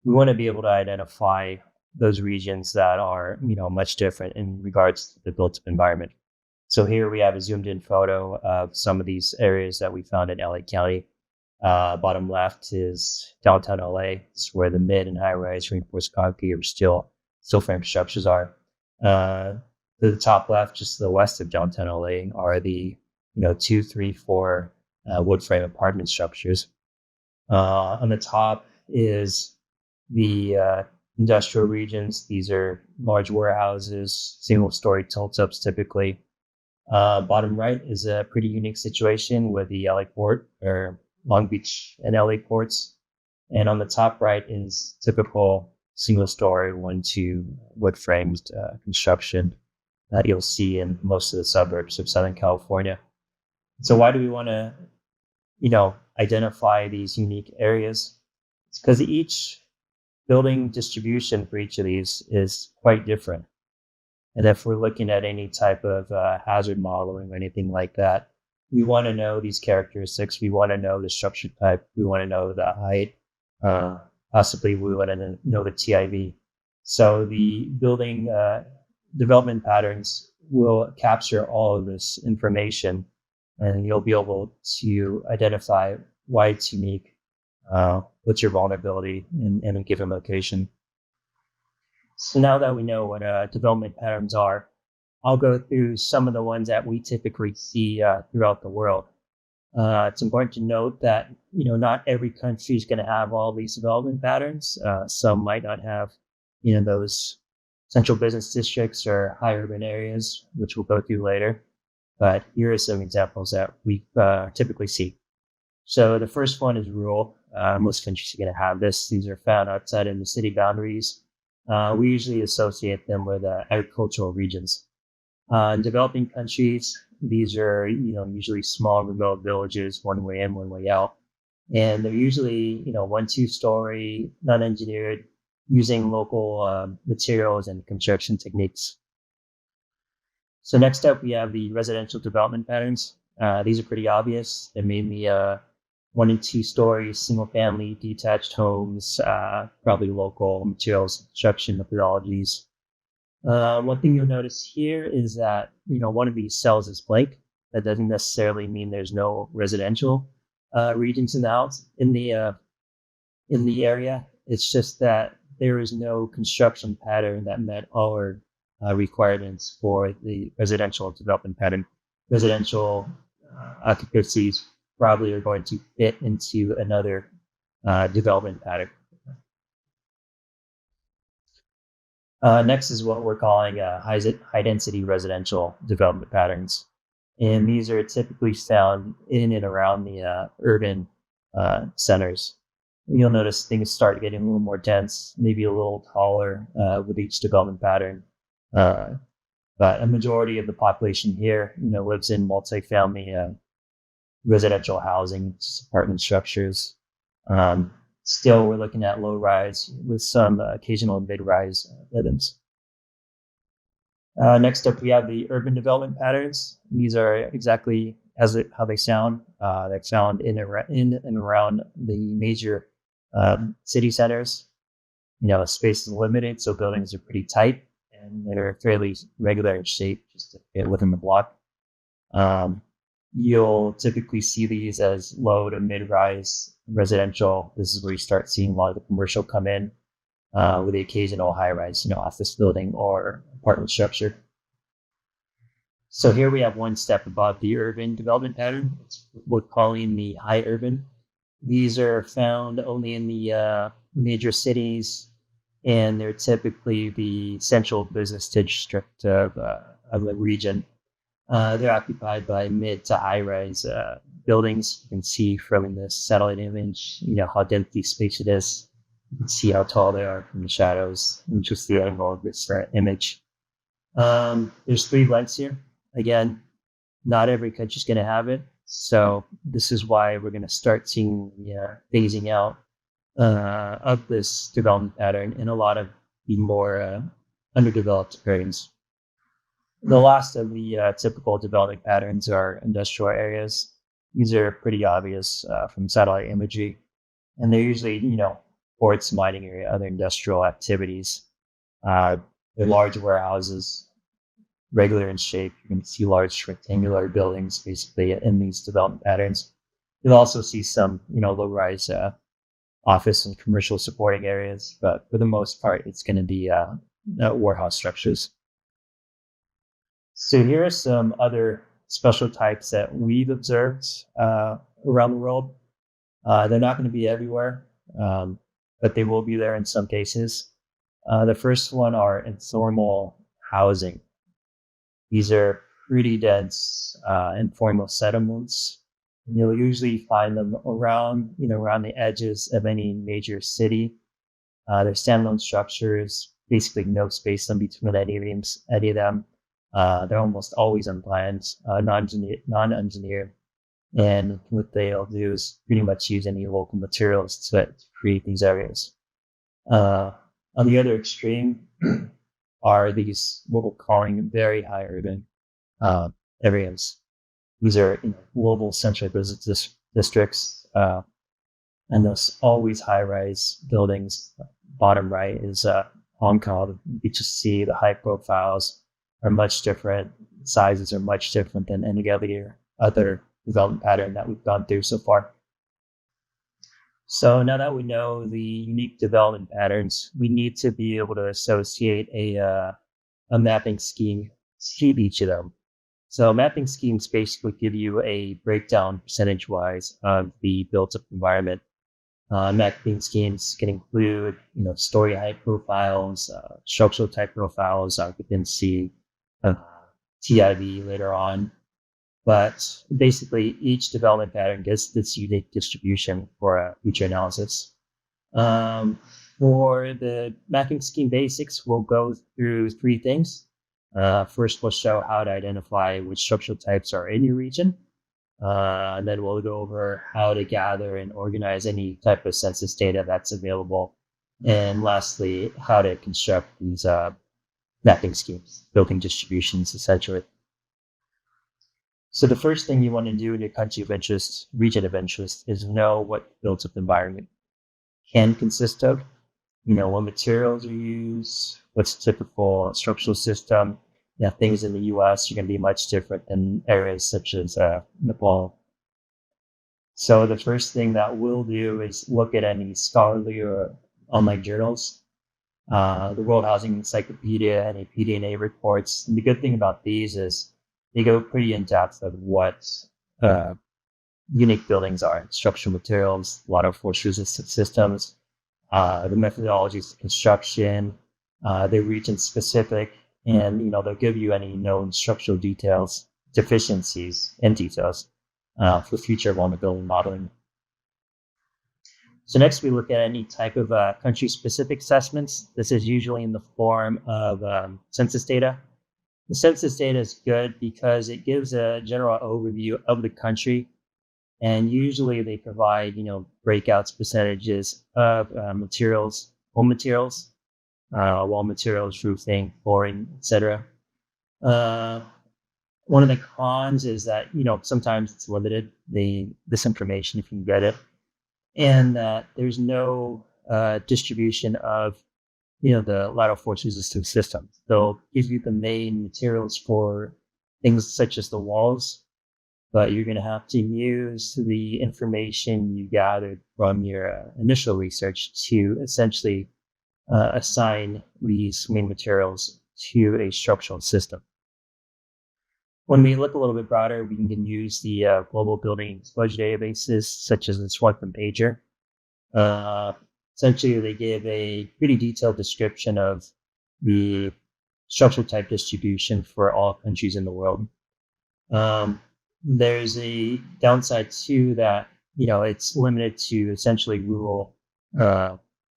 we want to be able to identify those regions that are much different in regards to the built-up environment. So here we have a zoomed-in photo of some of these areas that we found in LA County. Bottom left is downtown LA. This is where the mid and high-rise reinforced concrete or steel frame structures are. To the top left, just to the west of downtown LA, are the 2, 3, 4 wood frame apartment structures. On the top is the industrial regions. These are large warehouses, single-story tilt-ups typically. Bottom right is a pretty unique situation with the LA port, or Long Beach and LA ports. And on the top right is typical single-story 1-2 wood-framed construction that you'll see in most of the suburbs of Southern California. So why do we want to, identify these unique areas? It's because each building distribution for each of these is quite different. And if we're looking at any type of hazard modeling or anything like that, we want to know these characteristics. We want to know the structure type. We want to know the height. Possibly we want to know the TIV. So the building development patterns will capture all of this information, and you'll be able to identify why it's unique, what's your vulnerability in a given location. So now that we know what development patterns are, I'll go through some of the ones that we typically see throughout the world. It's important to note that not every country is going to have all these development patterns. Some might not have those central business districts or high urban areas, which we'll go through later. But here are some examples that we typically see. So the first one is rural. Most countries are going to have this. These are found outside of the city boundaries. We usually associate them with agricultural regions. In developing countries, these are usually small remote villages, one way in, one way out, and they're usually 1-2 story, non-engineered, using local materials and construction techniques. So next up, we have the residential development patterns. These are pretty obvious. They're mainly 1 and 2 story, single family, detached homes, probably local materials, construction methodologies. One thing you'll notice here is that, one of these cells is blank. That doesn't necessarily mean there's no residential regions in the house, in the area. It's just that there is no construction pattern that met all our requirements for the residential development pattern. Residential occupancies probably are going to fit into another development pattern. Next is what we're calling high-density residential development patterns. And these are typically found in and around the urban centers. You'll notice things start getting a little more dense, maybe a little taller with each development pattern. But a majority of the population here, lives in multifamily residential housing, apartment structures. Still, we're looking at low rise with some occasional mid-rise rhythms. Next up, we have the urban development patterns. These are exactly how they sound. They're found in and around the major city centers. Space is limited, so buildings are pretty tight, and they're fairly regular in shape, just to fit within the block. You'll typically see these as low to mid-rise residential. This is where you start seeing a lot of the commercial come in, with the occasional high-rise, office building or apartment structure. So here we have one step above the urban development pattern. It's what we're calling the high urban. These are found only in the major cities and they're typically the central business district of the region. They're occupied by mid to high-rise buildings. You can see from this satellite image, how densely spaced it is. You can see how tall they are from the shadows, and just the angle of this image. There's 3 blends here. Again, not every country's going to have it. So this is why we're going to start seeing phasing out of this development pattern in a lot of the more underdeveloped areas. The last of the typical development patterns are industrial areas. These are pretty obvious from satellite imagery, and they're usually, ports, mining area, other industrial activities. They're large warehouses, regular in shape. You can see large rectangular buildings basically in these development patterns. You'll also see some, low-rise office and commercial supporting areas, but for the most part, it's going to be warehouse structures. So here are some other special types that we've observed around the world. They're not going to be everywhere, but they will be there in some cases. The first one are informal housing. These are pretty dense informal settlements. And you'll usually find them around the edges of any major city. They're standalone structures, basically no space in between any of them. They're almost always unplanned, non-engineered, and what they'll do is pretty much use any local materials to create these areas. On the other extreme are these what we're calling very high urban areas. These are global central business districts, and those always high-rise buildings. Bottom right is Hong Kong. You just see the high profiles are much different. Sizes are much different than any other development pattern that we've gone through so far. So now that we know the unique development patterns, we need to be able to associate a mapping scheme to each of them. So mapping schemes basically give you a breakdown percentage-wise of the built-up environment. Mapping schemes can include, story height profiles, structural type profiles, occupancy, TIV later on. But basically, each development pattern gets this unique distribution for future analysis. For the mapping scheme basics, we'll go through 3 things. First, we'll show how to identify which structural types are in your region. And then we'll go over how to gather and organize any type of census data that's available. And lastly, how to construct these mapping schemes, building distributions, essentially. So the first thing you want to do in your country of interest, region of interest, is know what built-up environment can consist of. What materials are used, what's typical structural system. Things in the U.S. are going to be much different than areas such as Nepal. So the first thing that we'll do is look at any scholarly or online journals, the World Housing Encyclopedia, any PDNA reports. And the good thing about these is they go pretty in depth of what unique buildings are, structural materials, a lot of force-resistant systems, the methodologies of construction, they're region specific, and they'll give you any known structural details, deficiencies, and details for future vulnerability modeling. So next we look at any type of country-specific assessments. This is usually in the form of census data. The census data is good because it gives a general overview of the country, and usually they provide, breakouts, percentages of materials, home materials, wall materials, roofing, flooring, etc. One of the cons is that, sometimes it's limited, this information, if you can get it, and that there's no distribution of the lateral force resistant system. They'll give you the main materials for things such as the walls, but you're going to have to use the information you gathered from your initial research to essentially assign these main materials to a structural system. When we look a little bit broader, we can use the global building exposure databases, such as this one from Pager. essentially they give a pretty detailed description of the structural type distribution for all countries in the world. There's a downside too that, it's limited to essentially rural,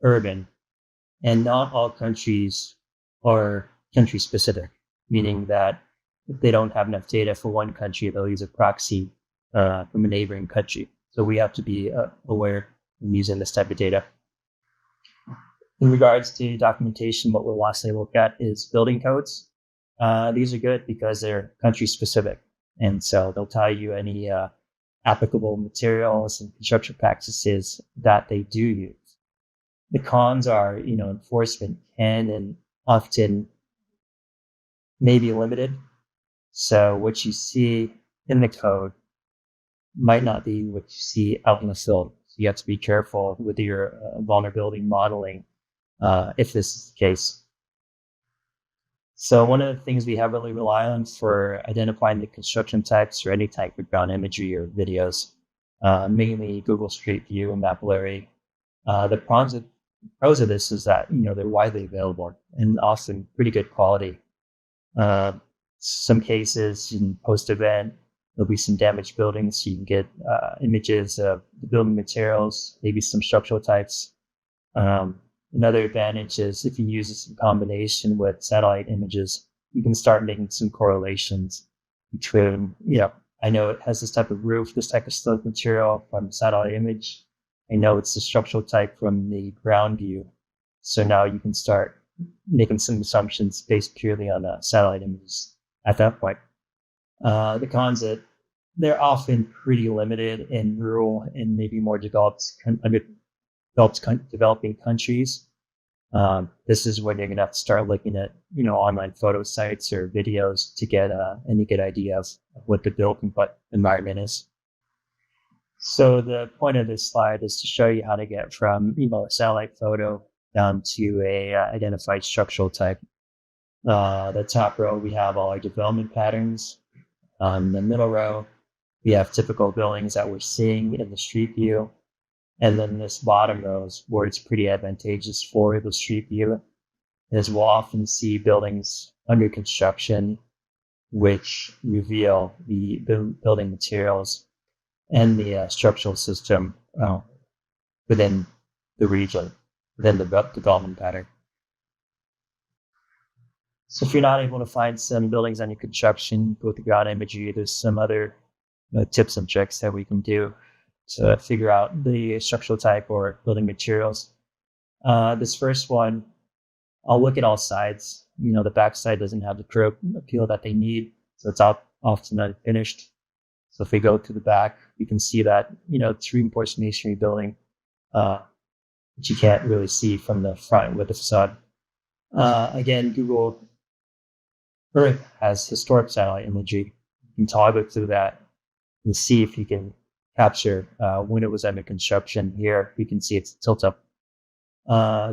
urban, and not all countries are country specific, meaning that if they don't have enough data for one country, they'll use a proxy from a neighboring country. So we have to be aware of using this type of data. In regards to documentation, what we'll lastly look at is building codes. These are good because they're country specific. And so they'll tell you any applicable materials and construction practices that they do use. The cons are, enforcement can and often may be limited. So what you see in the code might not be what you see out in the field. So you have to be careful with your vulnerability modeling if this is the case. So one of the things we heavily rely on for identifying the construction types or any type of ground imagery or videos, mainly Google Street View and Mapillary. The pros of this is that, they're widely available and often pretty good quality. Some cases in post-event, there'll be some damaged buildings, so you can get images of the building materials, maybe some structural types. Another advantage is if you use this in combination with satellite images, you can start making some correlations between, I know it has this type of roof, this type of slope material from satellite image. I know it's the structural type from the ground view. So now you can start making some assumptions based purely on satellite images at that point. The cons that they're often pretty limited in rural and maybe more developing countries. This is when you're going to have to start looking at, online photo sites or videos to get any good idea of what the built environment is. So the point of this slide is to show you how to get from, a satellite photo down to a identified structural type. The top row, we have all our development patterns. On the middle row, we have typical buildings that we're seeing in the street view. And then this bottom row is where it's pretty advantageous for the street view, is we'll often see buildings under construction, which reveal the building materials and the structural system within the region, within the development pattern. So if you're not able to find some buildings under construction with the ground imagery, there's some other tips and tricks that we can do to figure out the structural type or building materials. This first one, I'll look at all sides. The back side doesn't have the curb appeal that they need, so it's often unfinished. So if we go to the back, you can see that, it's reinforced masonry building, which you can't really see from the front with the facade. Again, Google Earth has historic satellite imagery. You can toggle through that and see if you can capture when it was under construction. Here you can see it's tilt up.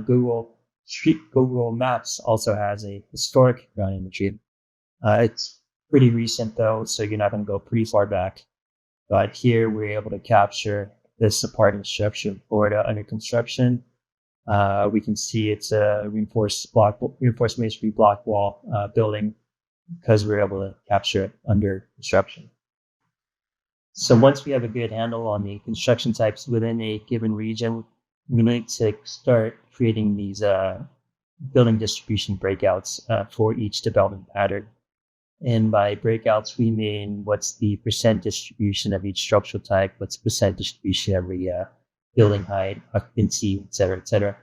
Google Maps also has a historic ground imagery. It's pretty recent though, so you're not going to go pretty far back. But here we're able to capture this apartment structure in Florida under construction. We can see it's a reinforced masonry block wall building because we're able to capture it under construction. So once we have a good handle on the construction types within a given region, we need to start creating these building distribution breakouts for each development pattern. And by breakouts, we mean what's the percent distribution of each structural type, what's the percent distribution of every building height, occupancy, et cetera, et cetera.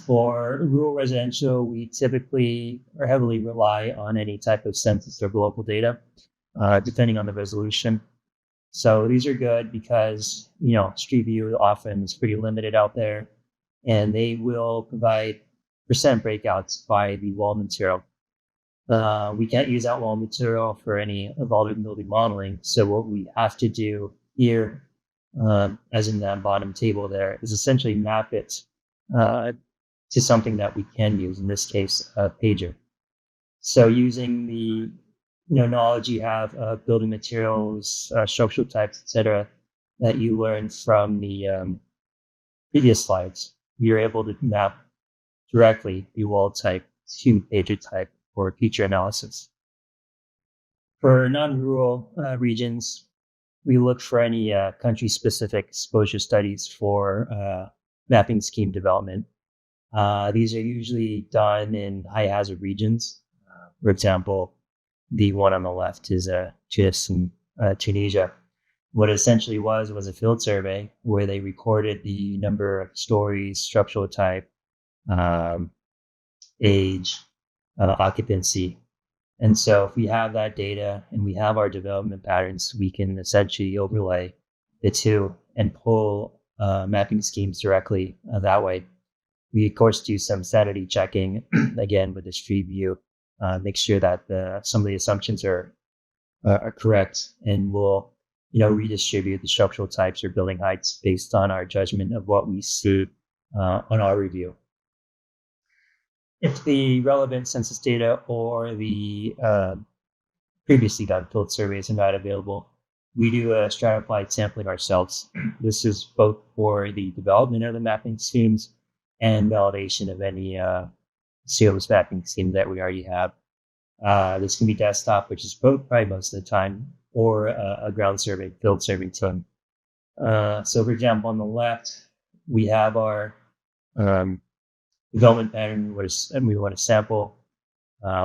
For rural residential, we typically or heavily rely on any type of census or global data, depending on the resolution. So these are good because, Street View often is pretty limited out there, and they will provide percent breakouts by the wall material. We can't use that wall material for any vulnerability modeling. So what we have to do here, as in that bottom table there, is essentially map it to something that we can use, in this case, a pager. So using the knowledge you have of building materials, structural types, etc., that you learned from the previous slides, we are able to map directly the wall type to major type for future analysis. For non-rural regions, we look for any country-specific exposure studies for mapping scheme development. These are usually done in high-hazard regions. For example, the one on the left is just in Tunisia. What it essentially was a field survey where they recorded the number of stories, structural type, age, occupancy. And so if we have that data and we have our development patterns, we can essentially overlay the two and pull mapping schemes directly that way. We, of course, do some sanity checking, again, with the street view, make sure that some of the assumptions are correct, and we'll redistribute the structural types or building heights based on our judgment of what we see on our review. If the relevant census data or the previously done field surveys are not available, we do a stratified sampling ourselves. This is both for the development of the mapping schemes and validation of any seamless mapping scheme that we already have. This can be desktop, which is both probably most of the time, or a ground survey, field survey team. So for example, on the left, we have our development pattern and we want to sample.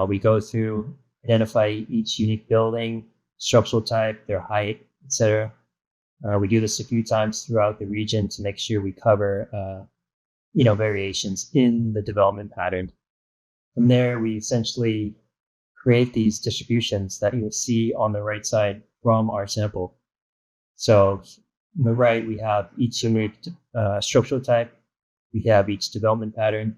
We go through, identify each unique building, structural type, their height, etc. We do this a few times throughout the region to make sure we cover variations in the development pattern. From there, we essentially create these distributions that you'll see on the right side from our sample. So on the right, we have each unique structural type. We have each development pattern.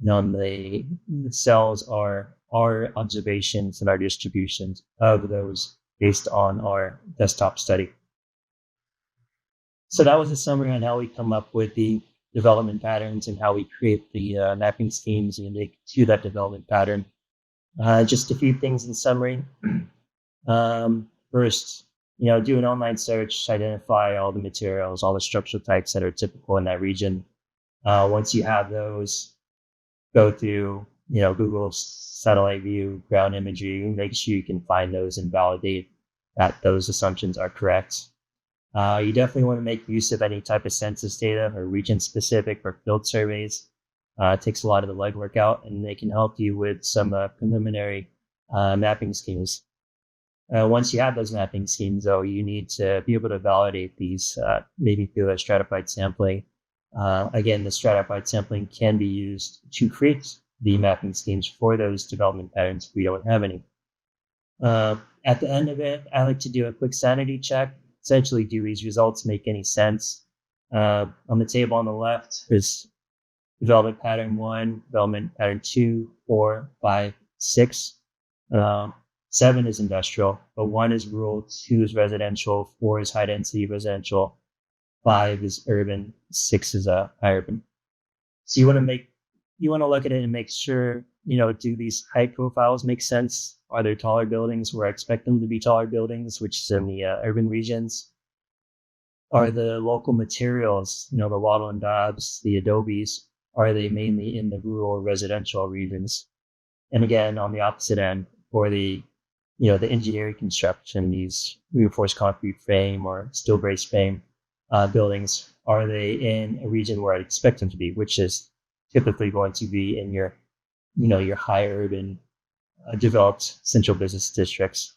And on the cells are our observations and our distributions of those based on our desktop study. So that was a summary on how we come up with the development patterns and how we create the mapping schemes unique to that development pattern. Just a few things in summary. First, do an online search, identify all the materials, all the structural types that are typical in that region. Once you have those, go through, Google satellite view, ground imagery, make sure you can find those and validate that those assumptions are correct. You definitely want to make use of any type of census data or region-specific or field surveys. It takes a lot of the legwork out, and they can help you with some preliminary mapping schemes. Once you have those mapping schemes, though, you need to be able to validate these, maybe through a stratified sampling. Again, the stratified sampling can be used to create the mapping schemes for those development patterns if we don't have any. At the end of it, I like to do a quick sanity check. Essentially, do these results make any sense? On the table on the left is development pattern 1, development pattern 2, 4, 5, 6. 7 is industrial, but 1 is rural, 2 is residential, 4 is high density residential, 5 is urban, 6 is high urban. So you want to look at it and make sure, do these height profiles make sense? Are there taller buildings where I expect them to be taller buildings, which is in the urban regions? Are the local materials, the wattle and daubs, the adobes, are they mainly in the rural residential regions? And again, on the opposite end, for the engineering construction, these reinforced concrete frame or steel brace frame buildings, are they in a region where I'd expect them to be, which is typically going to be in your high urban developed central business districts.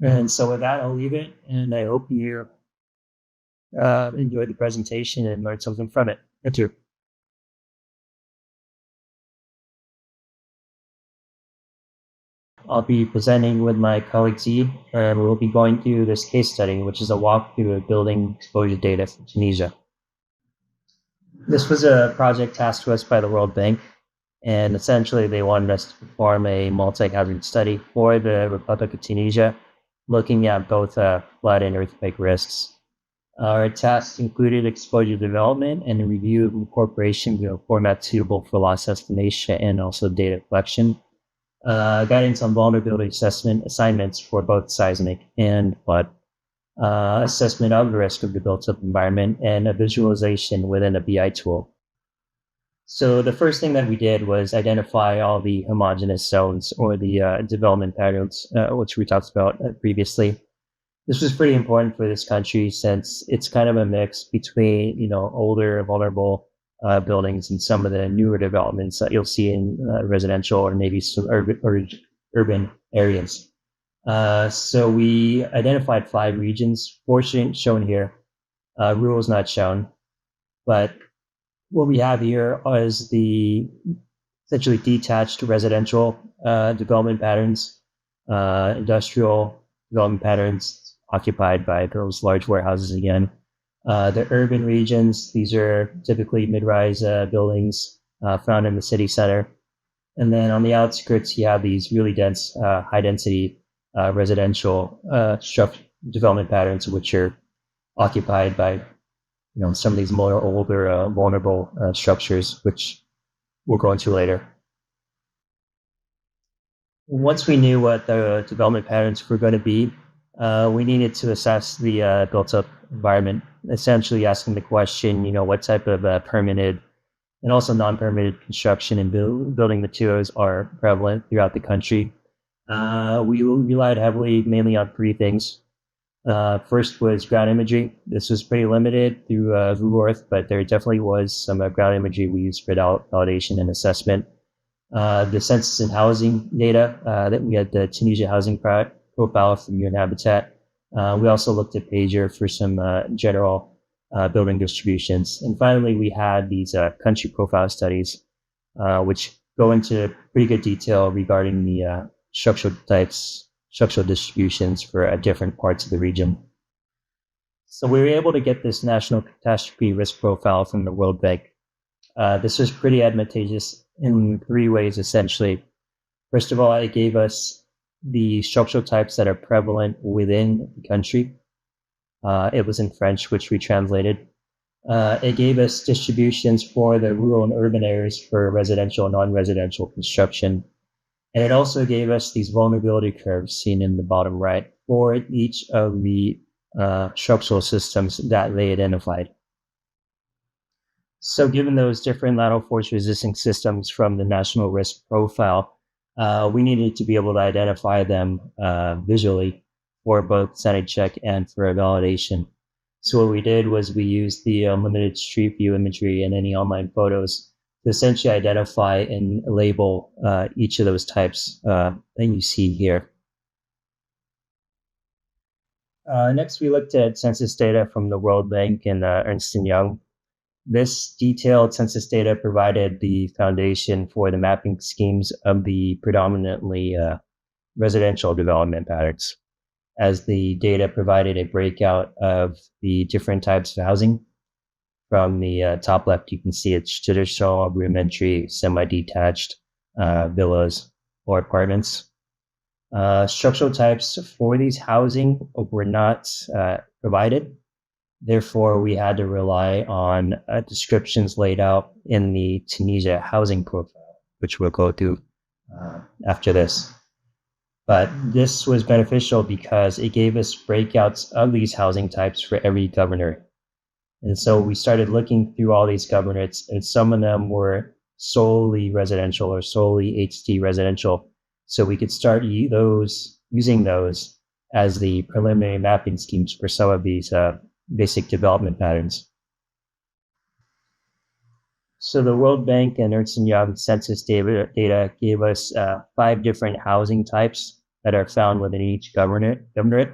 And so with that, I'll leave it, and I hope you enjoyed the presentation and learned something from it. Thank you. I'll be presenting with my colleague Z, and we'll be going through this case study, which is a walkthrough of building exposure data from Tunisia. This was a project tasked to us by the World Bank, and essentially they wanted us to perform a multi-hazard study for the Republic of Tunisia, looking at both flood and earthquake risks. Our tasks included exposure development and a review of incorporation of a format suitable for loss estimation and also data collection. Guidance on vulnerability assessment assignments for both seismic and flood, assessment of the risk of the built-up environment, and a visualization within a BI tool. So the first thing that we did was identify all the homogeneous zones or the development patterns, which we talked about previously. This was pretty important for this country since it's kind of a mix between, older, vulnerable buildings and some of the newer developments that you'll see in residential or maybe some urban areas. So we identified 5 regions, 4 shown here. Rural is not shown, but what we have here is the essentially detached residential development patterns, industrial development patterns occupied by those large warehouses again. The urban regions, these are typically mid-rise buildings found in the city center. And then on the outskirts, you have these really dense, high-density residential development patterns, which are occupied by some of these more older, vulnerable structures, which we'll go into later. Once we knew what the development patterns were going to be, we needed to assess the built-up environment, essentially asking the question, what type of permitted and also non-permitted construction and building materials are prevalent throughout the country. We relied heavily mainly on 3 things. First was ground imagery. This was pretty limited through Google Earth, but there definitely was some ground imagery we used for validation and assessment. The census and housing data, that we had the Tunisia housing profile from UN Habitat. We also looked at Pager for some general building distributions. And finally, we had these country profile studies, which go into pretty good detail regarding the structural types, structural distributions for different parts of the region. So we were able to get this national catastrophe risk profile from the World Bank. This was pretty advantageous in 3 ways, essentially. First of all, it gave us the structural types that are prevalent within the country. It was in French, which we translated. It gave us distributions for the rural and urban areas for residential and non-residential construction. And it also gave us these vulnerability curves seen in the bottom right for each of the structural systems that they identified. So given those different lateral force resisting systems from the national risk profile, we needed to be able to identify them visually for both sanity check and for validation. So what we did was we used the limited street view imagery and any online photos to essentially identify and label each of those types that you see here. Next, we looked at census data from the World Bank and Ernst & Young. This detailed census data provided the foundation for the mapping schemes of the predominantly residential development patterns, as the data provided a breakout of the different types of housing. From the top left, you can see it's traditional, rudimentary, semi-detached villas or apartments. Structural types for these housing were not provided. Therefore, we had to rely on descriptions laid out in the Tunisia housing profile, which we'll go through after this. But this was beneficial because it gave us breakouts of these housing types for every governorate. And so we started looking through all these governorates, and some of them were solely residential or solely HT residential. So we could start using those as the preliminary mapping schemes for some of these basic development patterns. So the World Bank and Ernst & Young census data gave us 5 different housing types that are found within each governorate.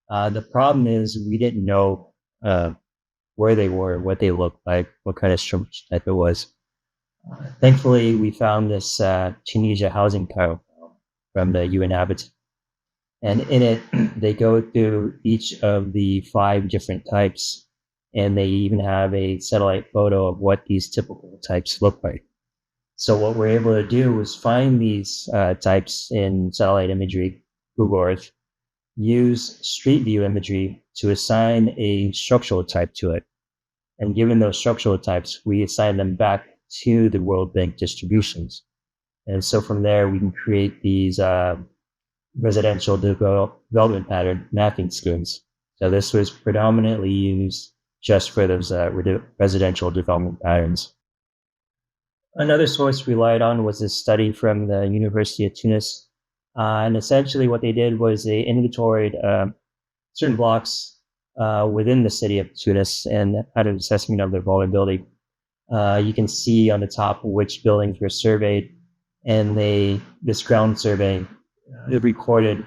The problem is we didn't know where they were, what they looked like, what kind of structure type it was. Thankfully, we found this Tunisia housing profile from the UN Habitat. And in it, they go through each of the 5 different types, and they even have a satellite photo of what these typical types look like. So what we're able to do is find these types in satellite imagery, Google Earth, use street view imagery to assign a structural type to it. And given those structural types, we assign them back to the World Bank distributions. And so from there, we can create these residential development pattern mapping schemes. So this was predominantly used just for those residential development patterns. Another source relied on was a study from the University of Tunis. And essentially what they did was they inventoried certain blocks within the city of Tunis and had an assessment of their vulnerability. You can see on the top which buildings were surveyed, and this ground survey it recorded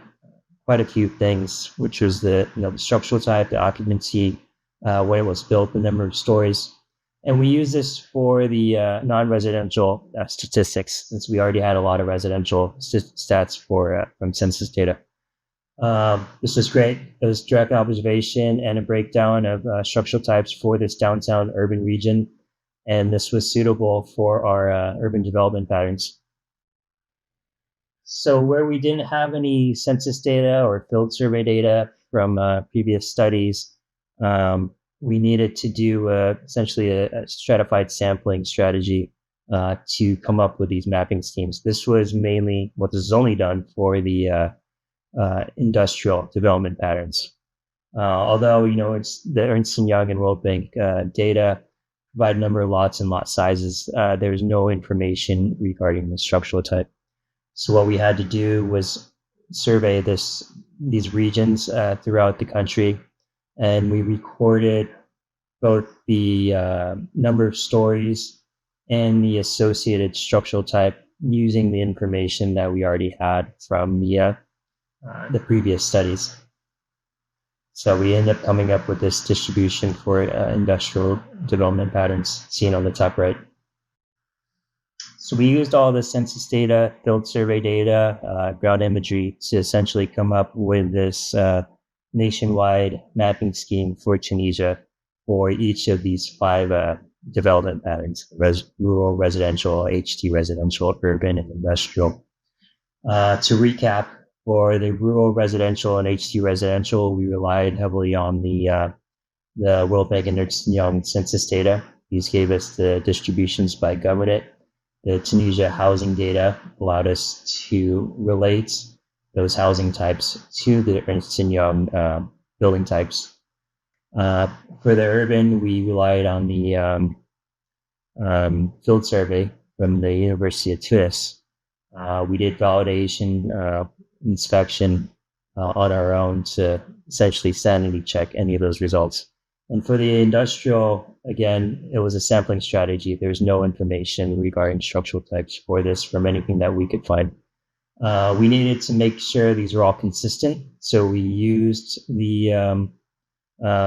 quite a few things, which was the structural type, the occupancy, when it was built, the number of stories. And we use this for the non-residential statistics, since we already had a lot of residential stats from census data. This was great. It was direct observation and a breakdown of structural types for this downtown urban region. And this was suitable for our urban development patterns. So where we didn't have any census data or field survey data from previous studies, we needed to do essentially a stratified sampling strategy to come up with these mapping schemes. This was mainly what this is only done for the industrial development patterns. Although, it's the Ernst & Young and World Bank data provide a number of lots and lot sizes, there's no information regarding the structural type. So what we had to do was survey these regions throughout the country, and we recorded both the number of stories and the associated structural type using the information that we already had from the previous studies. So we ended up coming up with this distribution for industrial development patterns seen on the top right. So we used all the census data, field survey data, ground imagery to essentially come up with this nationwide mapping scheme for Tunisia for each of these 5 development patterns: rural, residential, HT residential, urban, and industrial. To recap, for the rural residential and HT residential, we relied heavily on the World Bank and Ernst & Young census data. These gave us the distributions by government. The Tunisia housing data allowed us to relate those housing types to the Ernst & Young building types. For the urban, we relied on the field survey from the University of Tunis. We did validation, inspection on our own to essentially sanity check any of those results. And for the industrial, again, it was a sampling strategy. There's no information regarding structural types for this from anything that we could find. We needed to make sure these are all consistent. So we used the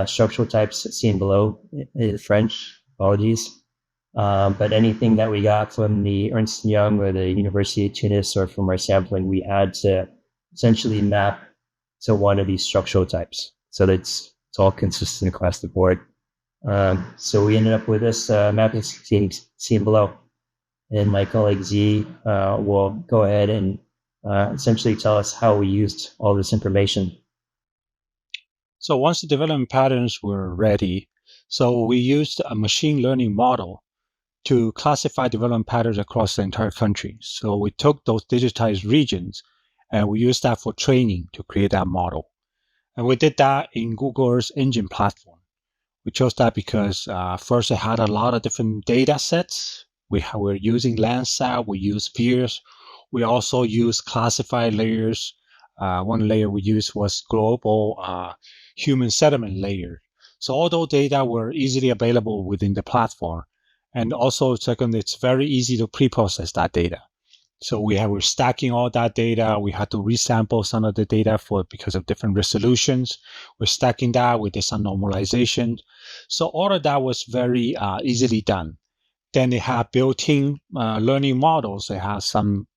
structural types seen below in French, apologies. But anything that we got from the Ernst & Young or the University of Tunis or from our sampling, we had to essentially map to one of these structural types. So that it's all consistent across the board. So we ended up with this mapping scheme seen below. And my colleague Z will go ahead and essentially tell us how we used all this information. So once the development patterns were ready, so we used a machine learning model to classify development patterns across the entire country. So we took those digitized regions and we used that for training to create that model. And we did that in Google's engine platform. We chose that because first it had a lot of different data sets. We're using Landsat, we use spheres. We also use classified layers. One layer we used was global human settlement layer. So all those data were easily available within the platform. And also, second, it's very easy to pre-process that data. So we're stacking all that data. We had to resample some of the data because of different resolutions. We're stacking that. We did some normalization. So all of that was very easily done. Then they have built-in learning models. They have some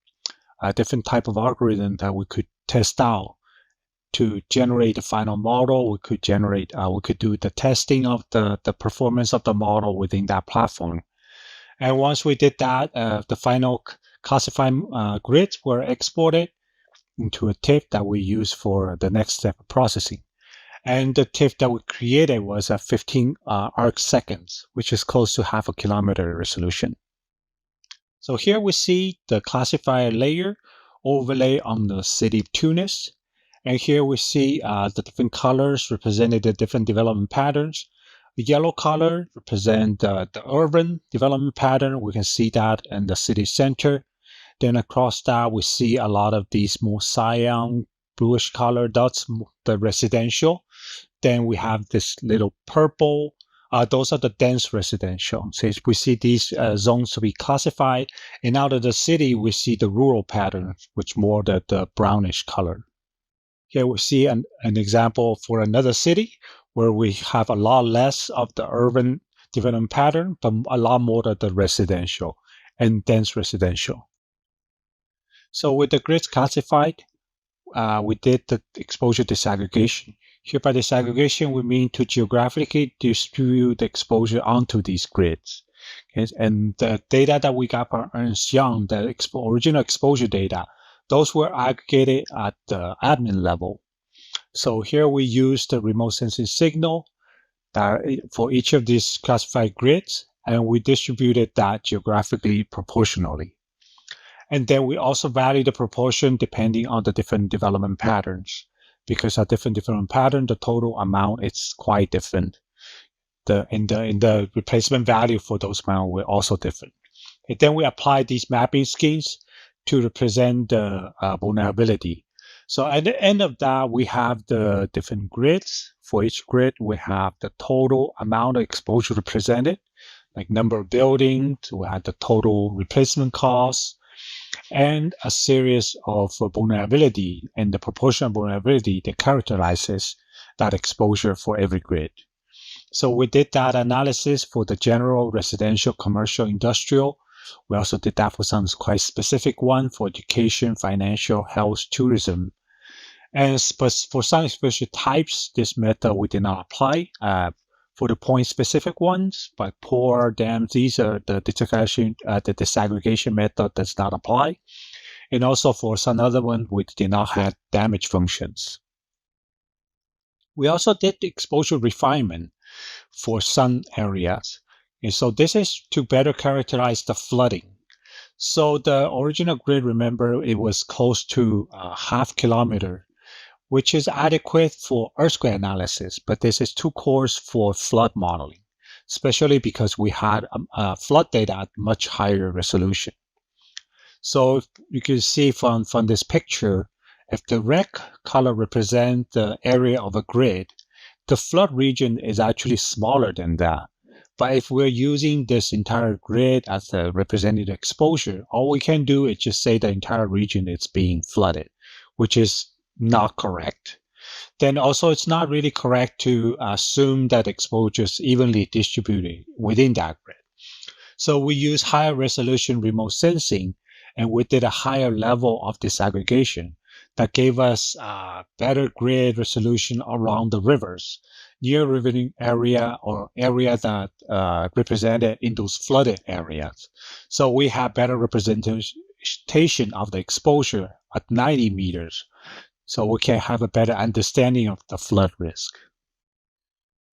different type of algorithm that we could test out to generate the final model. We could do the testing of the performance of the model within that platform. And once we did that, the final classified grids were exported into a TIFF that we use for the next step of processing. And the TIFF that we created was at 15 arc seconds, which is close to 0.5 kilometer resolution. So here we see the classifier layer overlay on the city of Tunis. And here we see the different colors represented the different development patterns. The yellow color represents the urban development pattern. We can see that in the city center. Then across that, we see a lot of these more cyan, bluish color dots, the residential. Then we have this little purple. Those are the dense residential. So we see these zones to be classified. And out of the city, we see the rural pattern, which more the brownish color. Here we see an example for another city where we have a lot less of the urban development pattern, but a lot more of the residential and dense residential. So with the grids classified, we did the exposure disaggregation. Here by disaggregation, we mean to geographically distribute the exposure onto these grids. Okay? And the data that we got from Ernst Young, the original exposure data, those were aggregated at the admin level. So here we use the remote sensing signal for each of these classified grids, and we distributed that geographically proportionally. And then we also vary the proportion depending on the different development patterns. Because at different development pattern, the total amount is quite different. In the replacement value for those amounts were also different. And then we apply these mapping schemes to represent the vulnerability. So at the end of that, we have the different grids. For each grid, we have the total amount of exposure represented, like number of buildings, we have the total replacement cost, and a series of vulnerability and the proportion of vulnerability that characterizes that exposure for every grid. So we did that analysis for the general, residential, commercial, industrial. We also did that for some quite specific one for education, financial, health, tourism. And for some exposure types, this method we did not apply. For the point-specific ones, like poor, dams, these are the disaggregation method does not apply. And also for some other one, we did not have damage functions. We also did the exposure refinement for some areas. And so this is to better characterize the flooding. So the original grid, remember, it was close to a half kilometer, which is adequate for earthquake analysis, but this is too coarse for flood modeling, especially because we had flood data at much higher resolution. So you can see from this picture, if the red color represents the area of a grid, the flood region is actually smaller than that. But if we're using this entire grid as the representative exposure, all we can do is just say the entire region is being flooded, which is not correct. Then also it's not really correct to assume that exposure is evenly distributed within that grid. So we use higher resolution remote sensing, and we did a higher level of disaggregation that gave us better grid resolution around the rivers, near river area or area that represented in those flooded areas. So we have better representation of the exposure at 90 meters. So we can have a better understanding of the flood risk.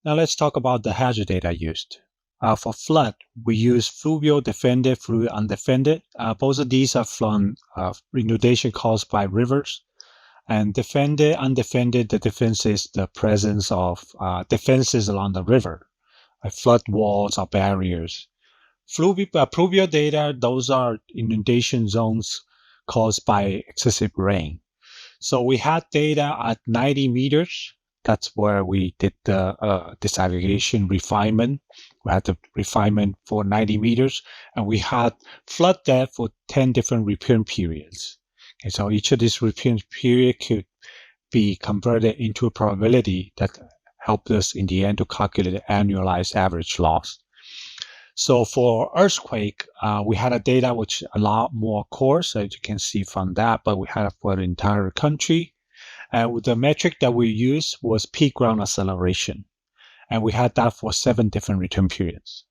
Now let's talk about the hazard data used. For flood, we use fluvial defended, fluvial undefended. Both of these are from inundation caused by rivers. And defended, undefended, the difference is the presence of defenses along the river, like flood walls or barriers. Fluvial data, those are inundation zones caused by excessive rain. So we had data at 90 meters. That's where we did the disaggregation refinement. We had the refinement for 90 meters, and we had flood depth for 10 different return periods. And so each of these return periods could be converted into a probability that helped us in the end to calculate the annualized average loss. So for earthquake, we had a data which a lot more coarse, as you can see from that, but we had it for the entire country. And the metric that we used was peak ground acceleration. And we had that for 7 different return periods.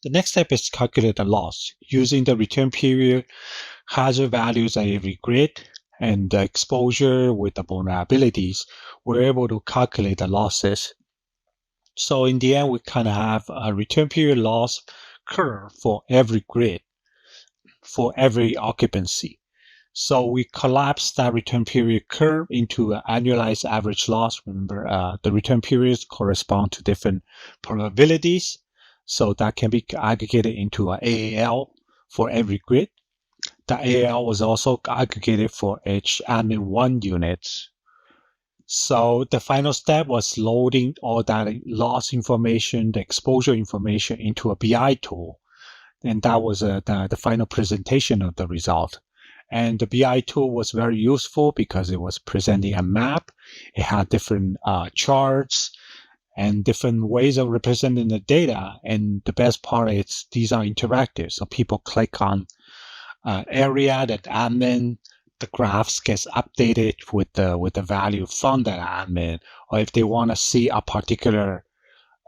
The next step is to calculate the loss using the return period, hazard values at every grid, and the exposure with the vulnerabilities. We're able to calculate the losses. So in the end, we kind of have a return period loss curve for every grid, for every occupancy. So we collapsed that return period curve into an annualized average loss. Remember, the return periods correspond to different probabilities. So that can be aggregated into an AAL for every grid. The AAL was also aggregated for each admin 1 unit. So the final step was loading all that loss information, the exposure information into a BI tool. And that was the final presentation of the result. And the BI tool was very useful because it was presenting a map. It had different charts and different ways of representing the data. And the best part is these are interactive. So people click on area that admin, the graphs gets updated with the value from that admin. Or if they want to see a particular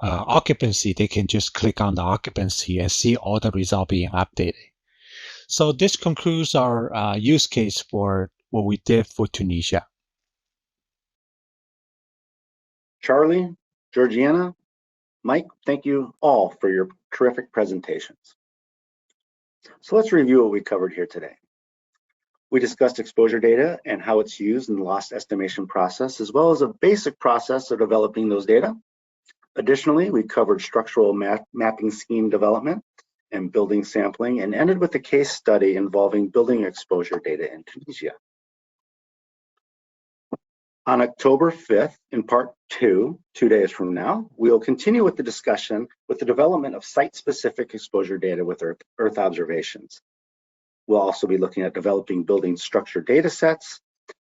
occupancy, they can just click on the occupancy and see all the results being updated. So this concludes our use case for what we did for Tunisia. Charlie, Georgiana, Mike, thank you all for your terrific presentations. So let's review what we covered here today. We discussed exposure data and how it's used in the loss estimation process, as well as a basic process of developing those data. Additionally, we covered structural mapping scheme development and building sampling, and ended with a case study involving building exposure data in Tunisia. On October 5th, in part 2, 2 days from now, we will continue with the discussion with the development of site-specific exposure data with Earth observations. We'll also be looking at developing building structure data sets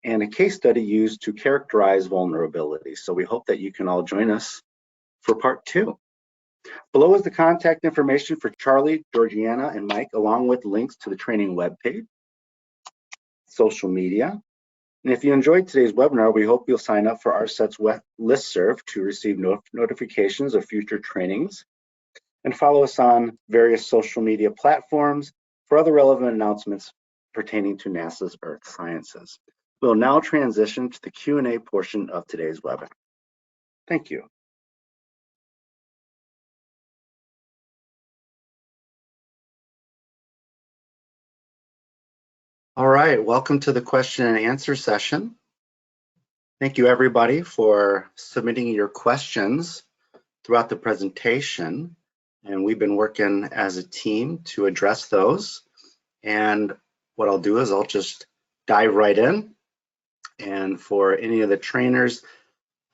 and a case study used to characterize vulnerabilities. So we hope that you can all join us for part 2. Below is the contact information for Charlie, Georgiana, and Mike, along with links to the training webpage, social media. And if you enjoyed today's webinar, we hope you'll sign up for ARSET's listserv to receive notifications of future trainings, and follow us on various social media platforms for other relevant announcements pertaining to NASA's Earth Sciences. We'll now transition to the Q&A portion of today's webinar. Thank you. All right, welcome to the question and answer session. Thank you everybody for submitting your questions throughout the presentation. And we've been working as a team to address those. And what I'll do is I'll just dive right in. And for any of the trainers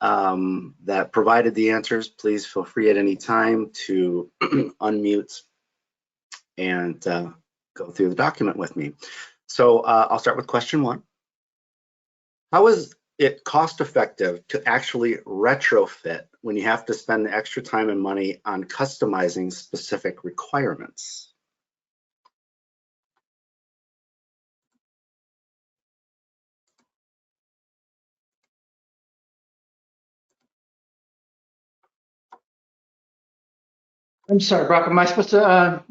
that provided the answers, please feel free at any time to unmute and go through the document with me. So I'll start with question 1. How is it cost effective to actually retrofit when you have to spend the extra time and money on customizing specific requirements? I'm sorry, Brock, am I supposed to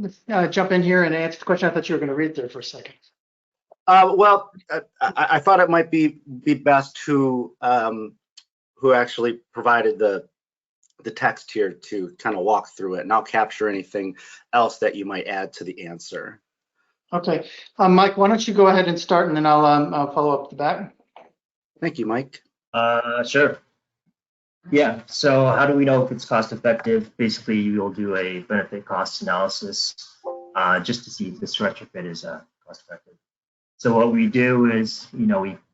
jump in here and answer the question? I thought you were going to read there for a second. Well, I thought it might be best who actually provided the text here to kind of walk through it, and I'll capture anything else that you might add to the answer. Okay, Mike, why don't you go ahead and start, and then I'll follow up the back. Thank you, Mike. Sure. Yeah, so how do we know if it's cost effective? Basically, you'll do a benefit cost analysis just to see if this retrofit is cost effective. So what we do is, we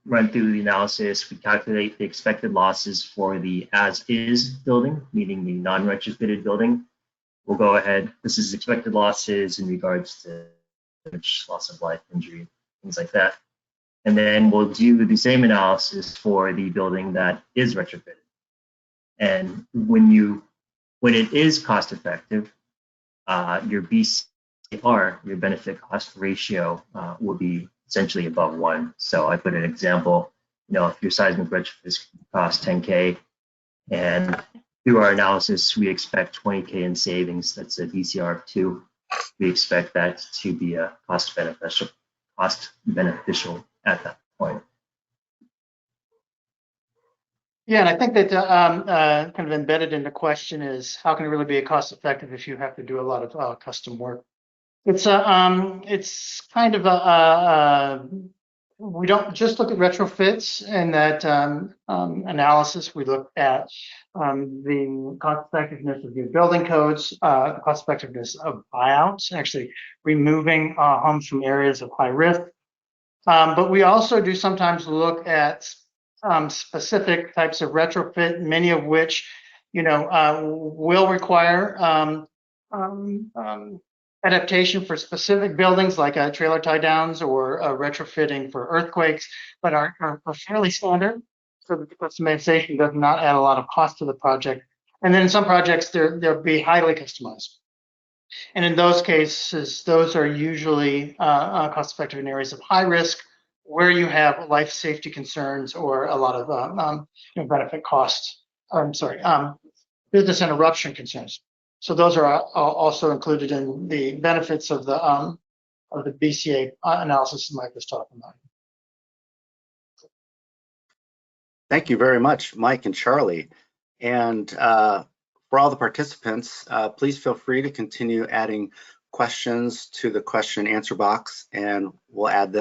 run through the analysis, we calculate the expected losses for the as-is building, meaning the non-retrofitted building. We'll go ahead, this is expected losses in regards to loss of life, injury, things like that. And then we'll do the same analysis for the building that is retrofitted. And when it is cost effective, your BCR, your benefit cost ratio, will be essentially above 1. So I put an example, if your seismic retrofit costs 10K, and through our analysis, we expect 20K in savings. That's a BCR of 2. We expect that to be a cost beneficial at that point. Yeah, and I think that kind of embedded in the question is, how can it really be cost effective if you have to do a lot of custom work? It's kind of we don't just look at retrofits and that analysis. We look at the cost effectiveness of new building codes, the cost effectiveness of buyouts, actually removing homes from areas of high risk. But we also do sometimes look at specific types of retrofit, many of which, will require adaptation for specific buildings like trailer tie downs or retrofitting for earthquakes, but are fairly standard. So that the customization does not add a lot of cost to the project. And then in some projects, they'll be highly customized. And in those cases, those are usually cost effective in areas of high risk where you have life safety concerns or a lot of benefit costs. Business interruption concerns. So those are also included in the benefits of the BCA analysis Mike was talking about. Thank you very much, Mike and Charlie. And for all the participants, please feel free to continue adding questions to the question and answer box, and we'll add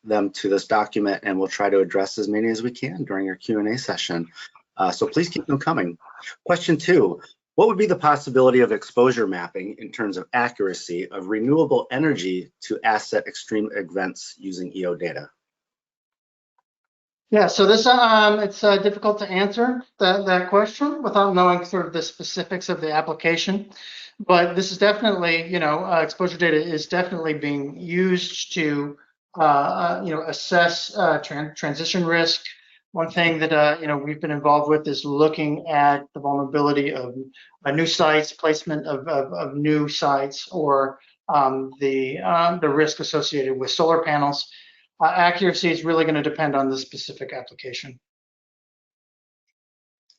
them to this document, and we'll try to address as many as we can during our Q&A session. So please keep them coming. Question 2, what would be the possibility of exposure mapping in terms of accuracy of renewable energy to ARSET extreme events using EO data? Yeah, so this it's difficult to answer that question without knowing sort of the specifics of the application. But this is definitely, exposure data is definitely being used to, assess transition risk. One thing that we've been involved with is looking at the vulnerability of new sites, placement of new sites, or the risk associated with solar panels. Accuracy is really going to depend on the specific application.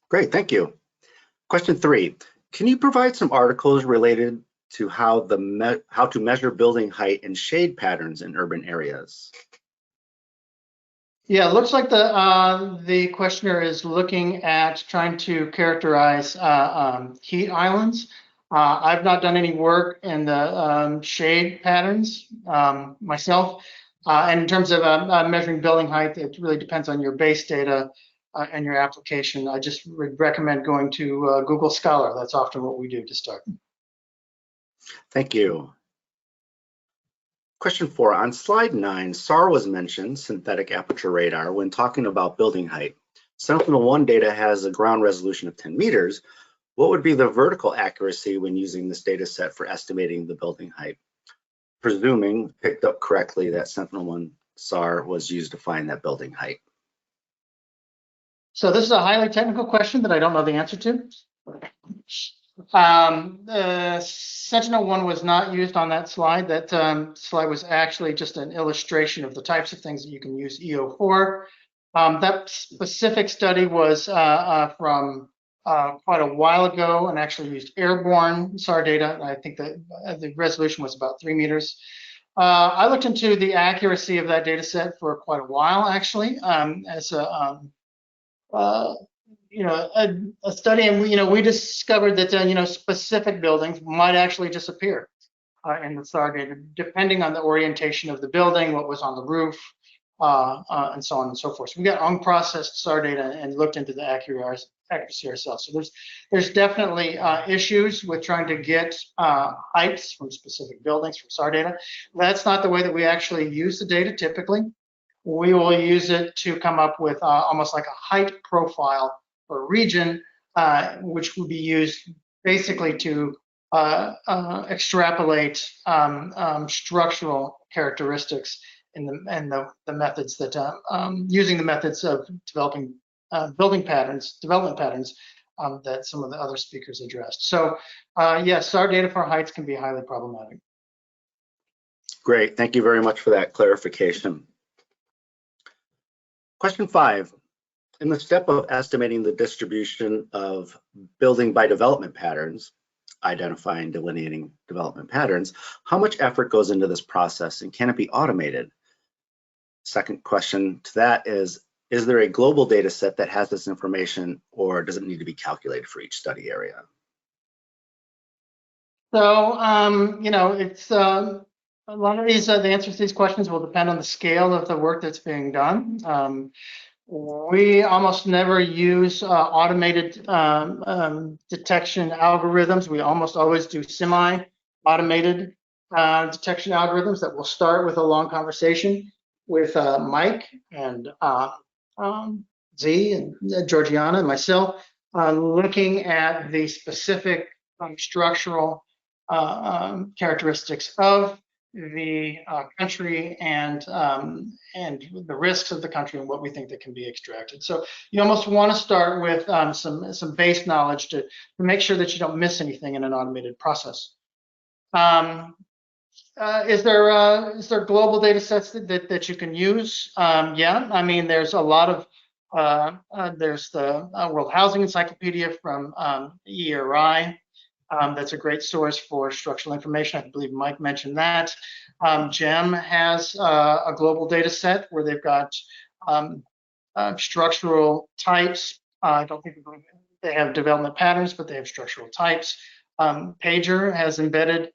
Great, thank you. Question 3, can you provide some articles related to how to measure building height and shade patterns in urban areas? Yeah, it looks like the questioner is looking at trying to characterize heat islands. I've not done any work in the shade patterns myself. And in terms of measuring building height, it really depends on your base data and your application. I just would recommend going to Google Scholar. That's often what we do to start. Thank you. Question 4, on slide 9, SAR was mentioned, synthetic aperture radar, when talking about building height. Sentinel-1 data has a ground resolution of 10 meters. What would be the vertical accuracy when using this data set for estimating the building height? Presuming picked up correctly that Sentinel-1 SAR was used to find that building height. So this is a highly technical question that I don't know the answer to. Sentinel-1 was not used on that slide. That slide was actually just an illustration of the types of things that you can use EO for. That specific study was from quite a while ago and actually used airborne SAR data. I think that the resolution was about 3 meters. I looked into the accuracy of that data set for quite a while, actually, as a study, and we discovered that specific buildings might actually disappear in the SAR data, depending on the orientation of the building, what was on the roof, and so on and so forth. So we got unprocessed SAR data and looked into the accuracy ourselves. So there's definitely issues with trying to get heights from specific buildings from SAR data. That's not the way that we actually use the data typically. We will use it to come up with almost like a height profile for a region, which would be used basically to extrapolate structural characteristics in the methods that using the methods of developing development patterns that some of the other speakers addressed. So yes, SAR data for heights can be highly problematic. Great, thank you very much for that clarification. Question 5, in the step of estimating the distribution of building by development patterns, identifying, delineating development patterns, how much effort goes into this process and can it be automated? Second question to that is there a global data set that has this information, or does it need to be calculated for each study area? So, it's A lot of these, the answers to these questions will depend on the scale of the work that's being done. We almost never use automated detection algorithms. We almost always do semi-automated detection algorithms that will start with a long conversation with Mike and Z and Georgiana and myself, looking at the specific structural characteristics of the country and the risks of the country and what we think that can be extracted. So you almost want to start with some base knowledge to make sure that you don't miss anything in an automated process. Is there global data sets that you can use? Yeah, I mean, there's a lot of, there's the World Housing Encyclopedia from ERI. That's a great source for structural information. I believe Mike mentioned that. GEM has a global data set where they've got structural types. I don't think they have development patterns, but they have structural types. Pager has embedded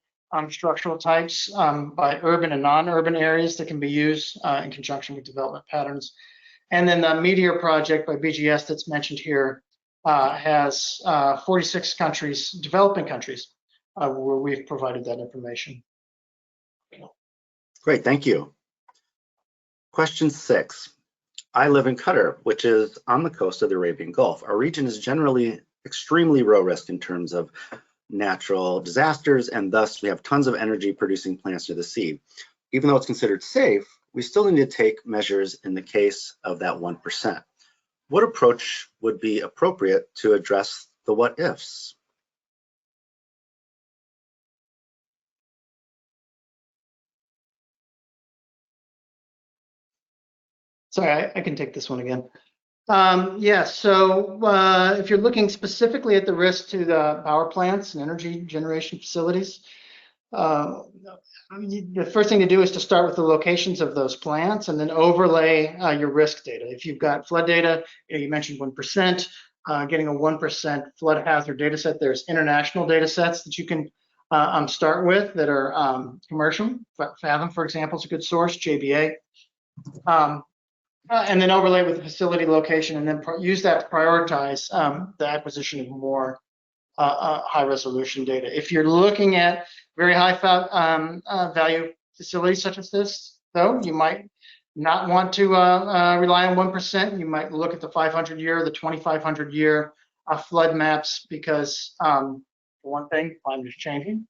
structural types by urban and non-urban areas that can be used in conjunction with development patterns. And then the Meteor project by BGS that's mentioned here has 46 countries, developing countries, where we've provided that information. Great, thank you. Question 6. I live in Qatar, which is on the coast of the Arabian Gulf. Our region is generally extremely low risk in terms of natural disasters, and thus we have tons of energy producing plants near the sea. Even though it's considered safe, we still need to take measures in the case of that 1%. What approach would be appropriate to address the what ifs? Sorry, I can take this one again. Yeah, so if you're looking specifically at the risk to the power plants and energy generation facilities, the first thing to do is to start with the locations of those plants and then overlay your risk data. If you've got flood data, you mentioned 1%, getting a 1% flood hazard data set. There's international data sets that you can start with that are commercial. Fathom, for example, is a good source, JBA. And then overlay with the facility location and then use that to prioritize the acquisition of more high resolution data. If you're looking at very high value facilities such as this, though, you might not want to rely on 1%. You might look at the 500-year, the 2,500-year flood maps because, for one thing, climate is changing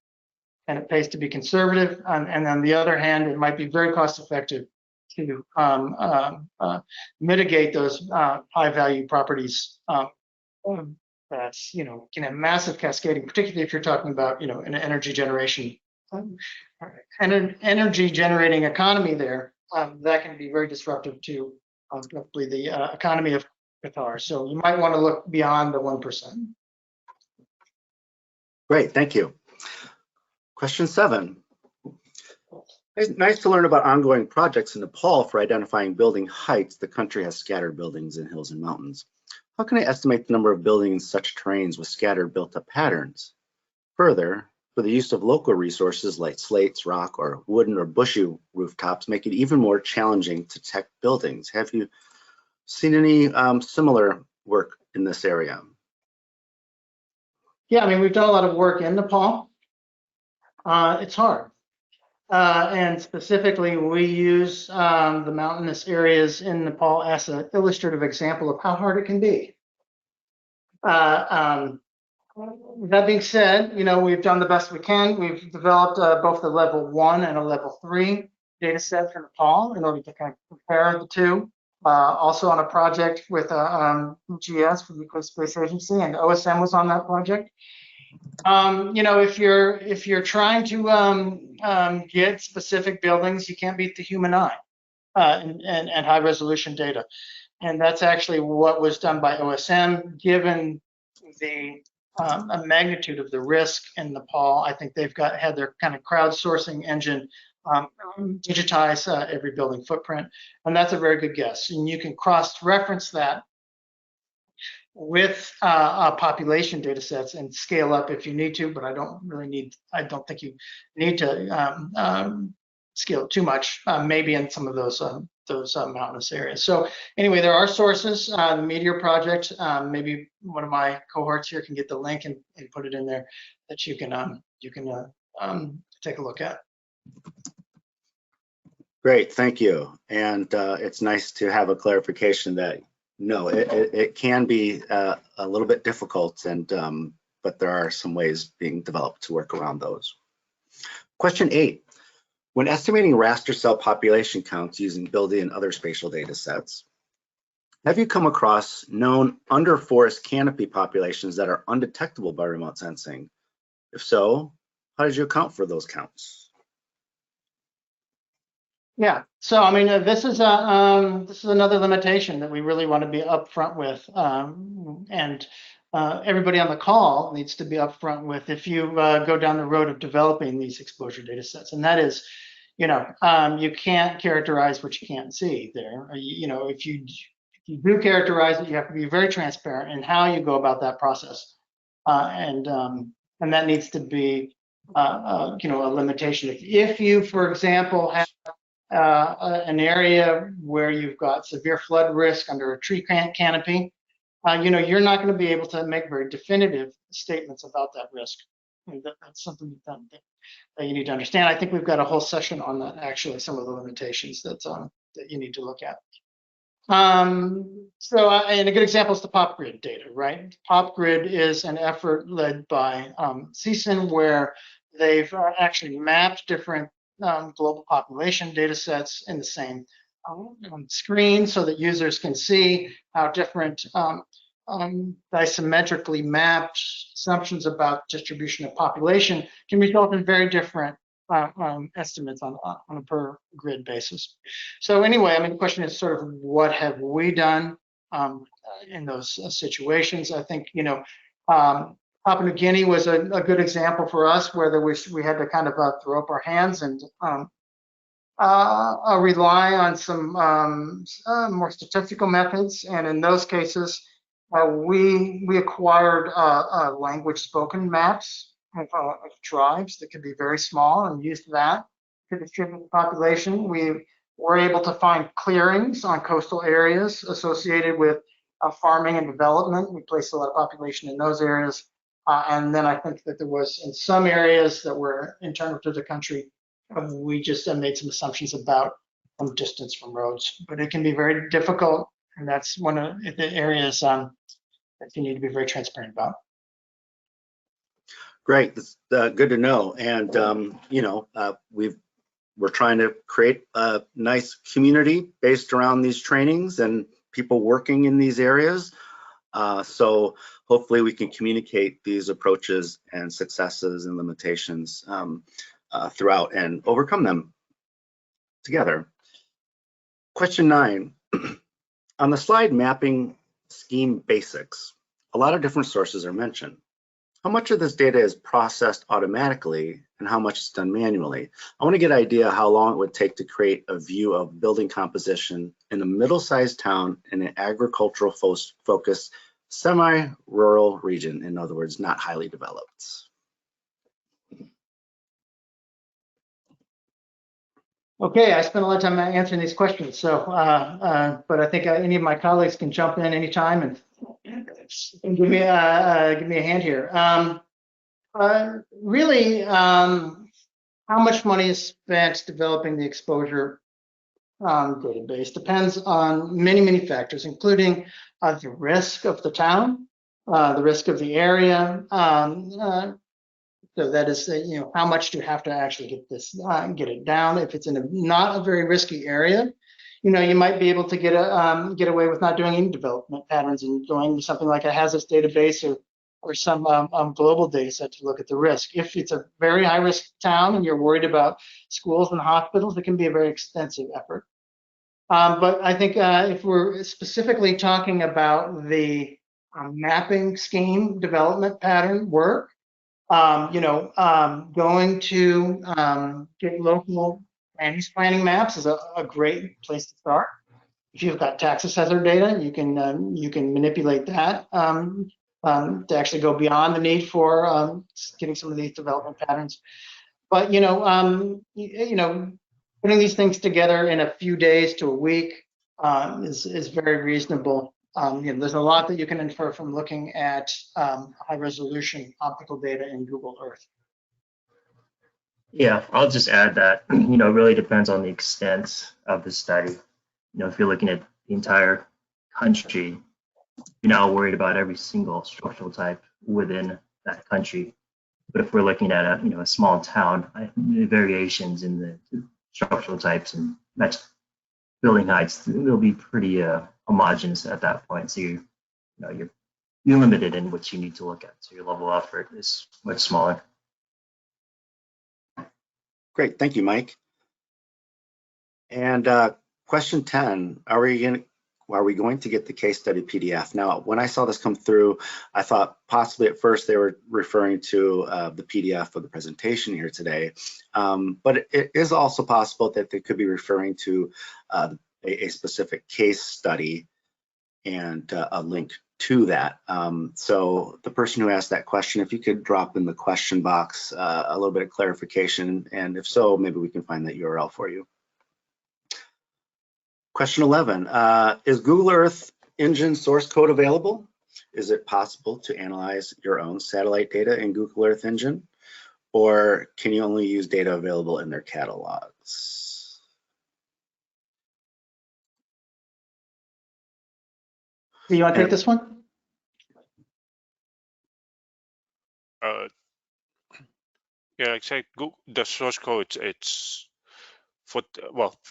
and it pays to be conservative. And on the other hand, it might be very cost effective to mitigate those high value properties that's, can have massive cascading, particularly if you're talking about, an energy generation and an energy generating economy there, that can be very disruptive to hopefully the economy of Qatar. So you might want to look beyond the 1%. Great, thank you. Question 7. It's nice to learn about ongoing projects in Nepal for identifying building heights. The country has scattered buildings in hills and mountains. How can I estimate the number of buildings in such terrains with scattered built-up patterns? Further, for the use of local resources like slates, rock, or wooden or bushy rooftops make it even more challenging to detect buildings. Have you seen any similar work in this area? Yeah, I mean, we've done a lot of work in Nepal. It's hard. And specifically, we use the mountainous areas in Nepal as an illustrative example of how hard it can be. That being said, we've done the best we can. We've developed both the level 1 and a level 3 data set for Nepal in order to kind of compare the two. Also on a project with GS for the Nuclear Space Agency, and OSM was on that project. If you're trying to get specific buildings, you can't beat the human eye and high resolution data. And that's actually what was done by OSM, given the magnitude of the risk in Nepal. I think they've had their kind of crowdsourcing engine digitize every building footprint, and that's a very good guess. And you can cross-reference that with population data sets and scale up if you need to, but I don't think you need to scale too much, maybe in some of those mountainous areas. So anyway, there are sources. The Meteor Project, maybe one of my cohorts here can get the link and put it in there that you can take a look at. Great, thank you. And it's nice to have a clarification that no, it can be a little bit difficult, and but there are some ways being developed to work around those. Question 8. When estimating raster cell population counts using building and other spatial data sets, have you come across known under forest canopy populations that are undetectable by remote sensing? If so, how did you account for those counts? Yeah, so I mean, this is another limitation that we really want to be upfront with, and everybody on the call needs to be upfront with if you go down the road of developing these exposure data sets, and that is, you can't characterize what you can't see there. If you do characterize it, you have to be very transparent in how you go about that process, and that needs to be a limitation. If you, for example, have an area where you've got severe flood risk under a tree canopy, you're not going to be able to make very definitive statements about that risk. And that's something that you need to understand. I think we've got a whole session on that, actually, some of the limitations that you need to look at. And a good example is the PopGrid data, right? PopGrid is an effort led by CSIN, where they've actually mapped different global population data sets in the same screen so that users can see how different isometrically mapped assumptions about distribution of population can result in very different estimates on a per grid basis. So anyway, I mean, the question is sort of what have we done in those situations? I think, Papua New Guinea was a good example for us, where we had to kind of throw up our hands and rely on some more statistical methods. And in those cases, we acquired language spoken maps of tribes that could be very small, and used that to distribute the population. We were able to find clearings on coastal areas associated with farming and development. We placed a lot of population in those areas. And then I think that there was, in some areas that were internal to the country, we just made some assumptions about distance from roads. But it can be very difficult, and that's one of the areas that you need to be very transparent about. Great, that's good to know. And we're trying to create a nice community based around these trainings and people working in these areas. So hopefully we can communicate these approaches and successes and limitations throughout and overcome them together. Question 9, on the slide mapping scheme basics, a lot of different sources are mentioned. How much of this data is processed automatically and how much is done manually? I want to get an idea how long it would take to create a view of building composition in a middle-sized town in an agricultural focused semi-rural region, in other words, not highly developed. Okay, I spent a lot of time answering these questions, so but I think any of my colleagues can jump in anytime and give me a hand here. Really, how much money is spent developing the exposure database depends on many factors, including the risk of the town, the risk of the area. So that is, how much do you have to actually get it down? If it's in not a very risky area, you might be able to get away with not doing any development patterns and going to something like a hazards database or some global data set to look at the risk. If it's a very high risk town and you're worried about schools and hospitals, it can be a very extensive effort. But I think if we're specifically talking about the mapping scheme development pattern work, going to get local land use planning maps is a great place to start. If you've got tax assessor data, you can manipulate that to actually go beyond the need for getting some of these development patterns. But putting these things together in a few days to a week is very reasonable. There's a lot that you can infer from looking at high resolution optical data in Google Earth. Yeah, I'll just add that, it really depends on the extent of the study. If you're looking at the entire country, you're not worried about every single structural type within that country. But if we're looking at a small town, the variations in the structural types and building heights will be pretty homogeneous at that point. So you're limited in what you need to look at. So your level of effort is much smaller. Great, thank you, Mike. And question 10, are we going to get the case study PDF? Now, when I saw this come through, I thought possibly at first they were referring to the PDF of the presentation here today, but it is also possible that they could be referring to a specific case study and a link to that. So the person who asked that question, if you could drop in the question box a little bit of clarification, and if so, maybe we can find that URL for you. Question 11, is Google Earth Engine source code available? Is it possible to analyze your own satellite data in Google Earth Engine? Or can you only use data available in their catalogs? Do you want to take this one? Yeah, like say the source code, it's for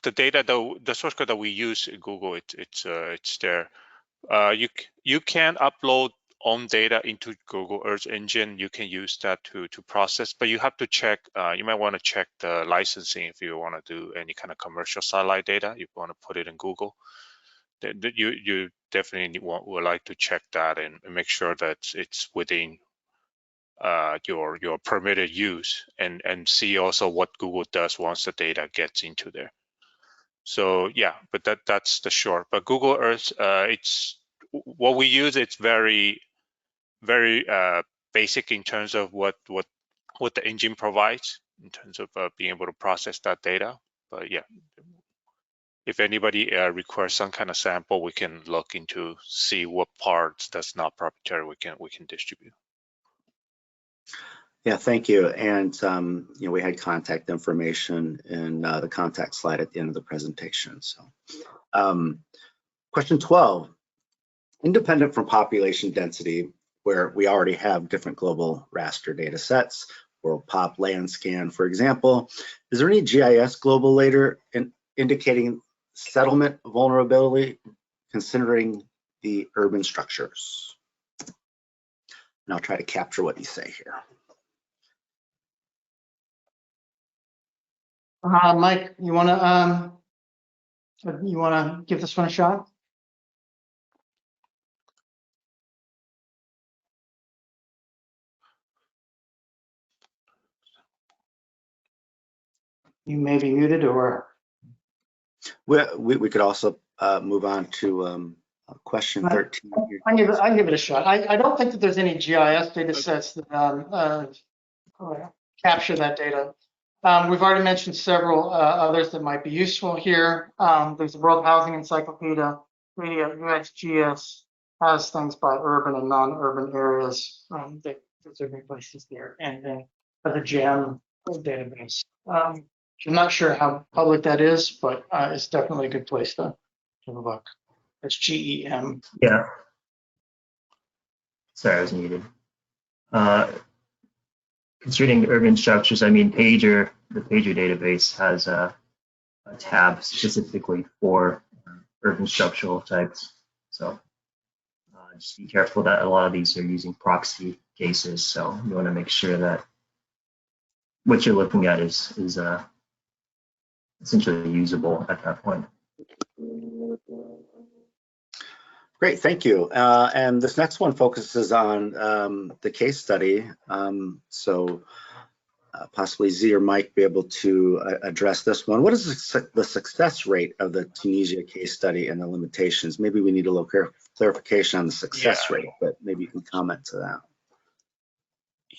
the data, the source code that we use in Google, it's there. You can upload own data into Google Earth Engine. You can use that to process, but you have to check. You might want to check the licensing if you want to do any kind of commercial satellite data. You want to put it in Google. You definitely would like to check that and make sure that it's within your permitted use, and see also what Google does once the data gets into there. So yeah, but that's the short. But Google Earth, it's what we use. It's very basic in terms of what the engine provides in terms of being able to process that data. But yeah, if anybody requires some kind of sample, we can look into see what parts that's not proprietary we can distribute. Yeah, thank you. And we had contact information in the contact slide at the end of the presentation. So, question 12, independent from population density, where we already have different global raster data sets, World Pop Land Scan, for example, is there any GIS global later indicating settlement vulnerability considering the urban structures? And I'll try to capture what you say here. Mike, you wanna give this one a shot? You may be muted, or we could also move on to question 13. I can give it a shot. I don't think that there's any GIS data sets that capture that data. We've already mentioned several others that might be useful here. There's the World Housing Encyclopedia. UXGS has things by urban and non-urban areas. There's different places there, and then the GEM database. I'm not sure how public that is, but it's definitely a good place to have a look. It's GEM. Yeah. Sorry, I was muted. Concerning urban structures, I mean, the Pager database has a tab specifically for urban structural types. So just be careful that a lot of these are using proxy cases. So you want to make sure that what you're looking at is essentially usable at that point. Great, thank you. And this next one focuses on the case study. So possibly Z or Mike be able to address this one. What is the success rate of the Tunisia case study and the limitations? Maybe we need a little clarification on the success rate, but maybe you can comment to that.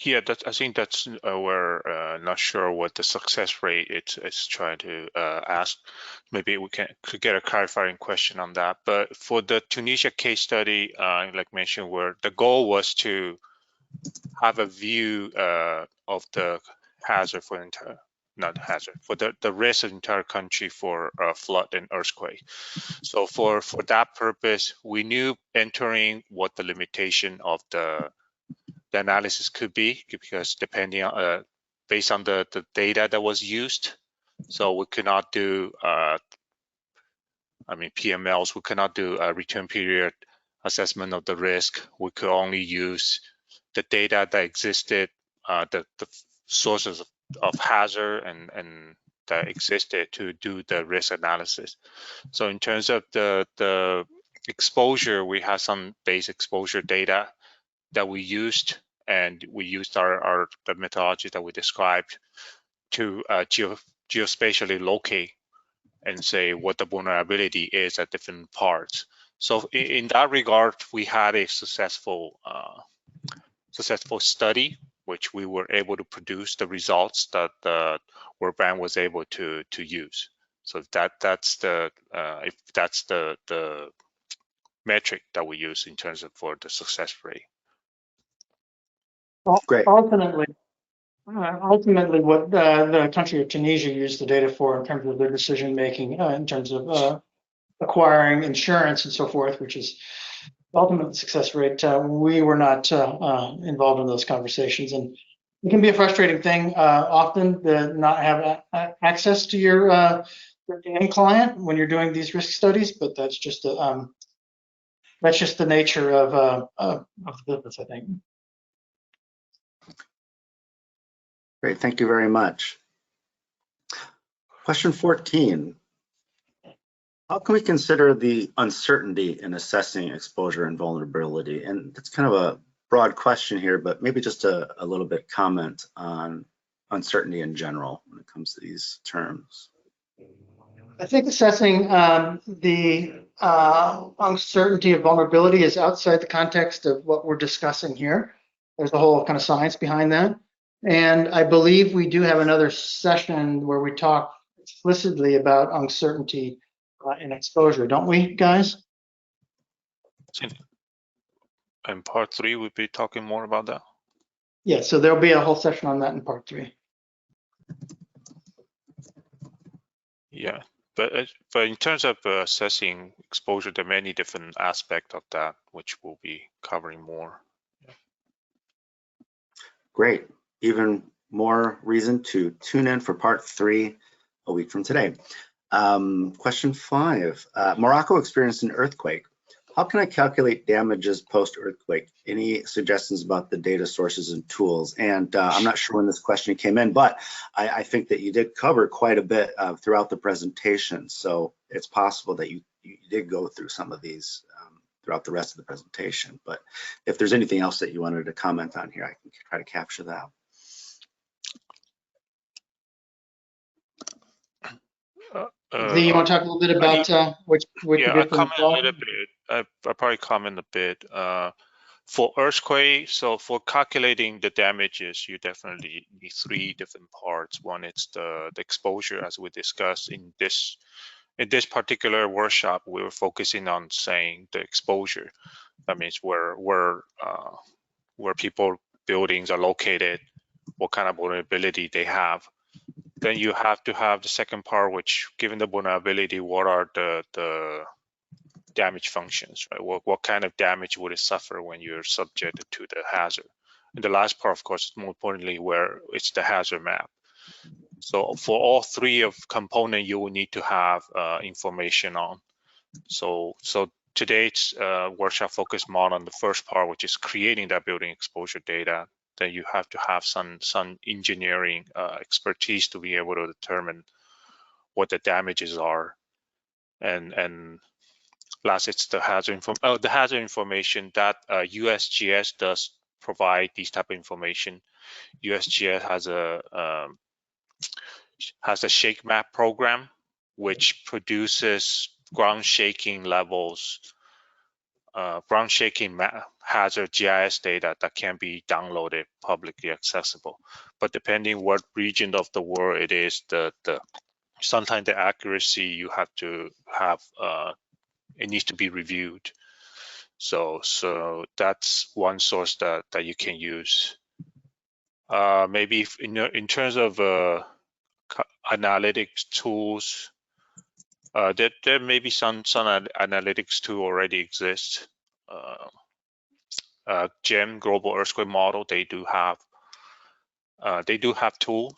Yeah, I think that's we're not sure what the success rate it's trying to ask. Maybe we could get a clarifying question on that. But for the Tunisia case study, like mentioned, where the goal was to have a view of the hazard for entire, not hazard, for the risk of the entire country for flood and earthquake. So for that purpose, we knew entering what the limitation of the analysis could be, because depending on based on the data that was used, so we could not do PMLs. We cannot do a return period assessment of the risk. We could only use the data that existed, the sources of hazard and that existed to do the risk analysis. So in terms of the exposure, we have some base exposure data that we used, and we used the methodology that we described to geospatially locate and say what the vulnerability is at different parts. So in that regard, we had a successful study, which we were able to produce the results that the World Bank was able to use. So that's the metric that we use in terms of for the success rate. Great. Ultimately, what the country of Tunisia used the data for in terms of their decision making, in terms of acquiring insurance and so forth, which is the ultimate success rate. We were not involved in those conversations, and it can be a frustrating thing often to not have access to your end client when you're doing these risk studies. But that's just the nature of the business, I think. Great, thank you very much. Question 14. How can we consider the uncertainty in assessing exposure and vulnerability? And it's kind of a broad question here, but maybe just a little bit comment on uncertainty in general when it comes to these terms. I think assessing the uncertainty of vulnerability is outside the context of what we're discussing here. There's a whole kind of science behind that. And I believe we do have another session where we talk explicitly about uncertainty in exposure, don't we, guys? In part 3, we'll be talking more about that. Yeah, so there'll be a whole session on that in part 3. Yeah, but in terms of assessing exposure, there are many different aspects of that, which we'll be covering more. Great. Even more reason to tune in for part 3 a week from today. Question 5. Morocco experienced an earthquake. How can I calculate damages post-earthquake? Any suggestions about the data sources and tools? And I'm not sure when this question came in, but I think that you did cover quite a bit throughout the presentation. So it's possible that you did go through some of these throughout the rest of the presentation. But if there's anything else that you wanted to comment on here, I can try to capture that. Lee, you want to talk a little bit about which yeah, I comment a little bit. I'll probably comment a bit. For earthquake, so for calculating the damages, you definitely need 3 different parts. One, it's the exposure, as we discussed in this particular workshop. We were focusing on saying the exposure. That means where people, buildings are located, what kind of vulnerability they have. Then you have to have the second part, which, given the vulnerability, what are the damage functions, right? What kind of damage would it suffer when you're subjected to the hazard? And the last part, of course, more importantly, where it's the hazard map. So for all 3 of component, you will need to have information on. So today's workshop focused more on the first part, which is creating that building exposure data. Then you have to have some engineering expertise to be able to determine what the damages are. And last, it's the hazard information that USGS does provide these type of information. USGS has a shake map program, which produces ground shaking levels ground shaking hazard GIS data that can be downloaded publicly accessible. But depending what region of the world it is, sometimes the accuracy you have to have it needs to be reviewed. So that's one source that you can use. Maybe if in terms of analytics tools, there may be some analytics tool already exists. GEM, Global Earthquake Model, they do have tools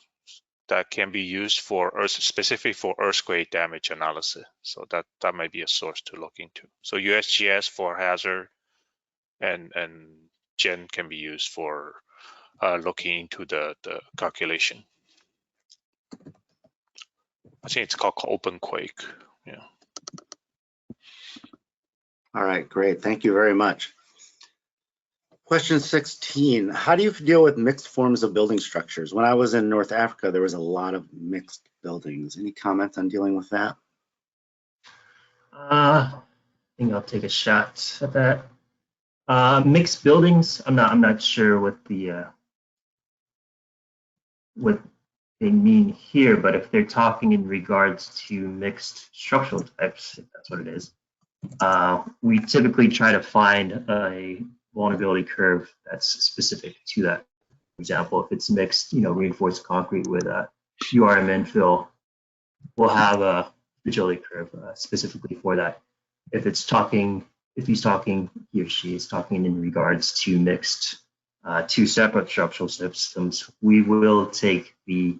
that can be used for specifically for earthquake damage analysis. So that might be a source to look into. So USGS for hazard and GEM can be used for looking into the calculation. I think it's called OpenQuake. Yeah. All right, great. Thank you very much. Question 16, how do you deal with mixed forms of building structures? When I was in North Africa, there was a lot of mixed buildings. Any comments on dealing with that? I think I'll take a shot at that. Mixed buildings, I'm not sure what they mean here, but if they're talking in regards to mixed structural types, if that's what it is, we typically try to find a vulnerability curve that's specific to that. For example, if it's mixed, reinforced concrete with a URM infill, we'll have a fragility curve specifically for that. If he or she is talking in regards to mixed two separate structural systems, we will take the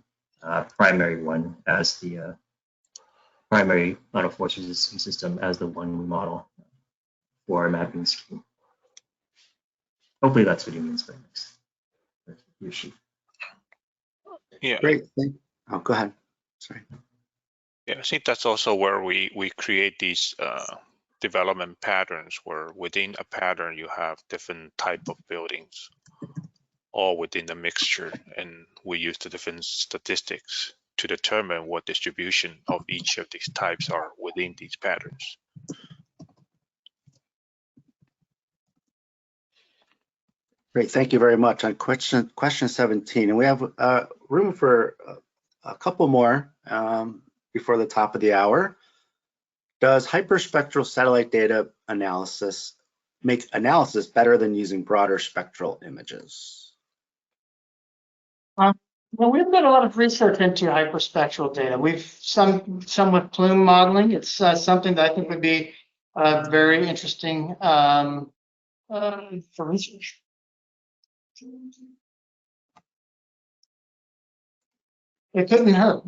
primary one as the primary lateral force resistance system as the one we model for our mapping scheme. Hopefully that's what he means by mixed. He or she. Yeah. Great. Oh, go ahead. Sorry. Yeah, I think that's also where we create these development patterns, where within a pattern you have different type of buildings, all within the mixture, and we use the different statistics to determine what distribution of each of these types are within these patterns. Great, thank you very much. On question 17, and we have room for a couple more before the top of the hour. Does hyperspectral satellite data analysis make analysis better than using broader spectral images? Well, we've got a lot of research into hyperspectral data. We've some with plume modeling. It's something that I think would be very interesting for research. It couldn't hurt.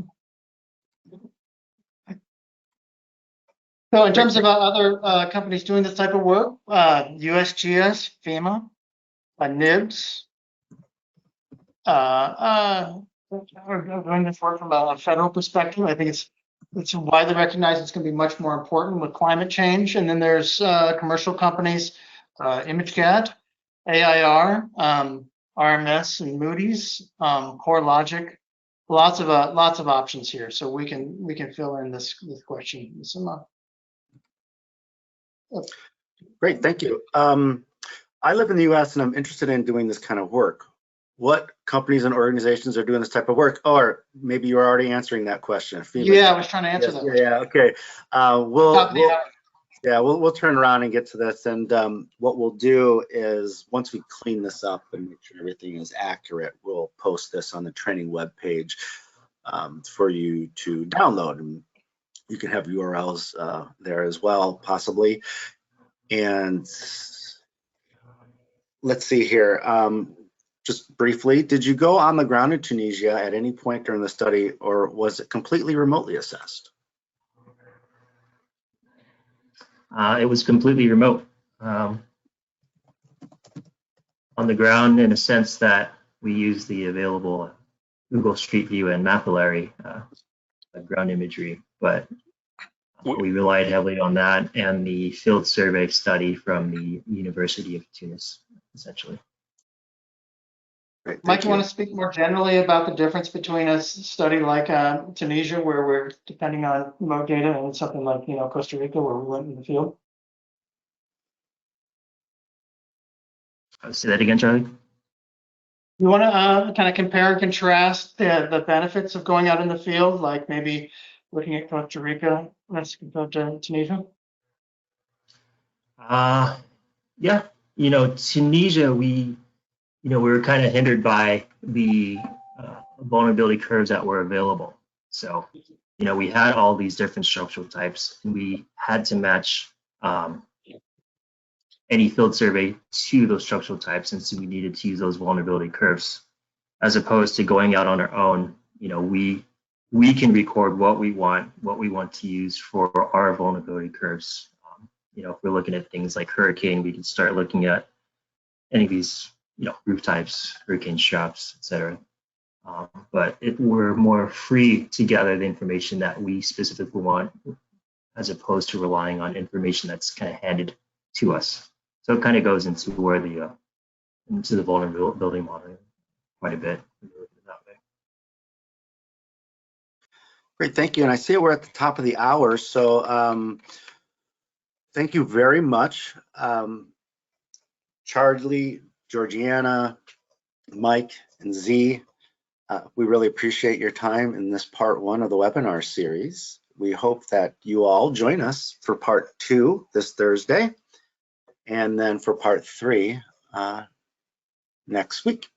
So in terms of other companies doing this type of work, USGS, FEMA, NIBS, are doing this work from a federal perspective. I think it's widely recognized it's going to be much more important with climate change. And then there's commercial companies, ImageCAD, AIR, RMS, and Moody's, CoreLogic. Lots of options here. So we can fill in this question with some. Great, thank you. I live in the U.S. and I'm interested in doing this kind of work. What companies and organizations are doing this type of work? Or maybe you're already answering that question. Yeah, I was trying to answer that. Yeah, okay. We'll turn around and get to this. And what we'll do is once we clean this up and make sure everything is accurate, we'll post this on the training webpage for you to download. And you can have URLs there as well, possibly. And let's see here. Just briefly, did you go on the ground in Tunisia at any point during the study, or was it completely remotely assessed? It was completely remote. On the ground, in a sense that we use the available Google Street View and Mapillary ground imagery, but we relied heavily on that and the field survey study from the University of Tunis, essentially. Great, Mike, you want to speak more generally about the difference between a study like Tunisia, where we're depending on remote data, and something like Costa Rica, where we went in the field? Say that again, Charlie. You want to kind of compare and contrast the benefits of going out in the field, like maybe looking at Costa Rica as compared to Tunisia? Yeah, Tunisia, we were kind of hindered by the vulnerability curves that were available. So, we had all these different structural types, and we had to match any field survey to those structural types, and so we needed to use those vulnerability curves, as opposed to going out on our own. We can record what we want to use for our vulnerability curves. If we're looking at things like hurricane, we can start looking at any of these, roof types, hurricane straps, etc. But we're more free to gather the information that we specifically want, as opposed to relying on information that's kind of handed to us. So it kind of goes into where into the vulnerability modeling quite a bit. That way. Great, thank you. And I see we're at the top of the hour, so thank you very much, Charlie, Georgiana, Mike, and Z. We really appreciate your time in this part 1 of the webinar series. We hope that you all join us for part 2 this Thursday, and then for part 3 next week.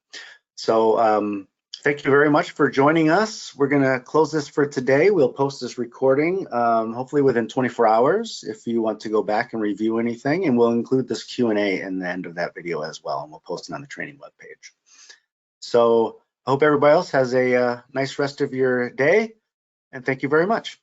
So thank you very much for joining us. We're going to close this for today. We'll post this recording hopefully within 24 hours if you want to go back and review anything, and we'll include this Q&A in the end of that video as well, and we'll post it on the training webpage. So I hope everybody else has a nice rest of your day, and thank you very much.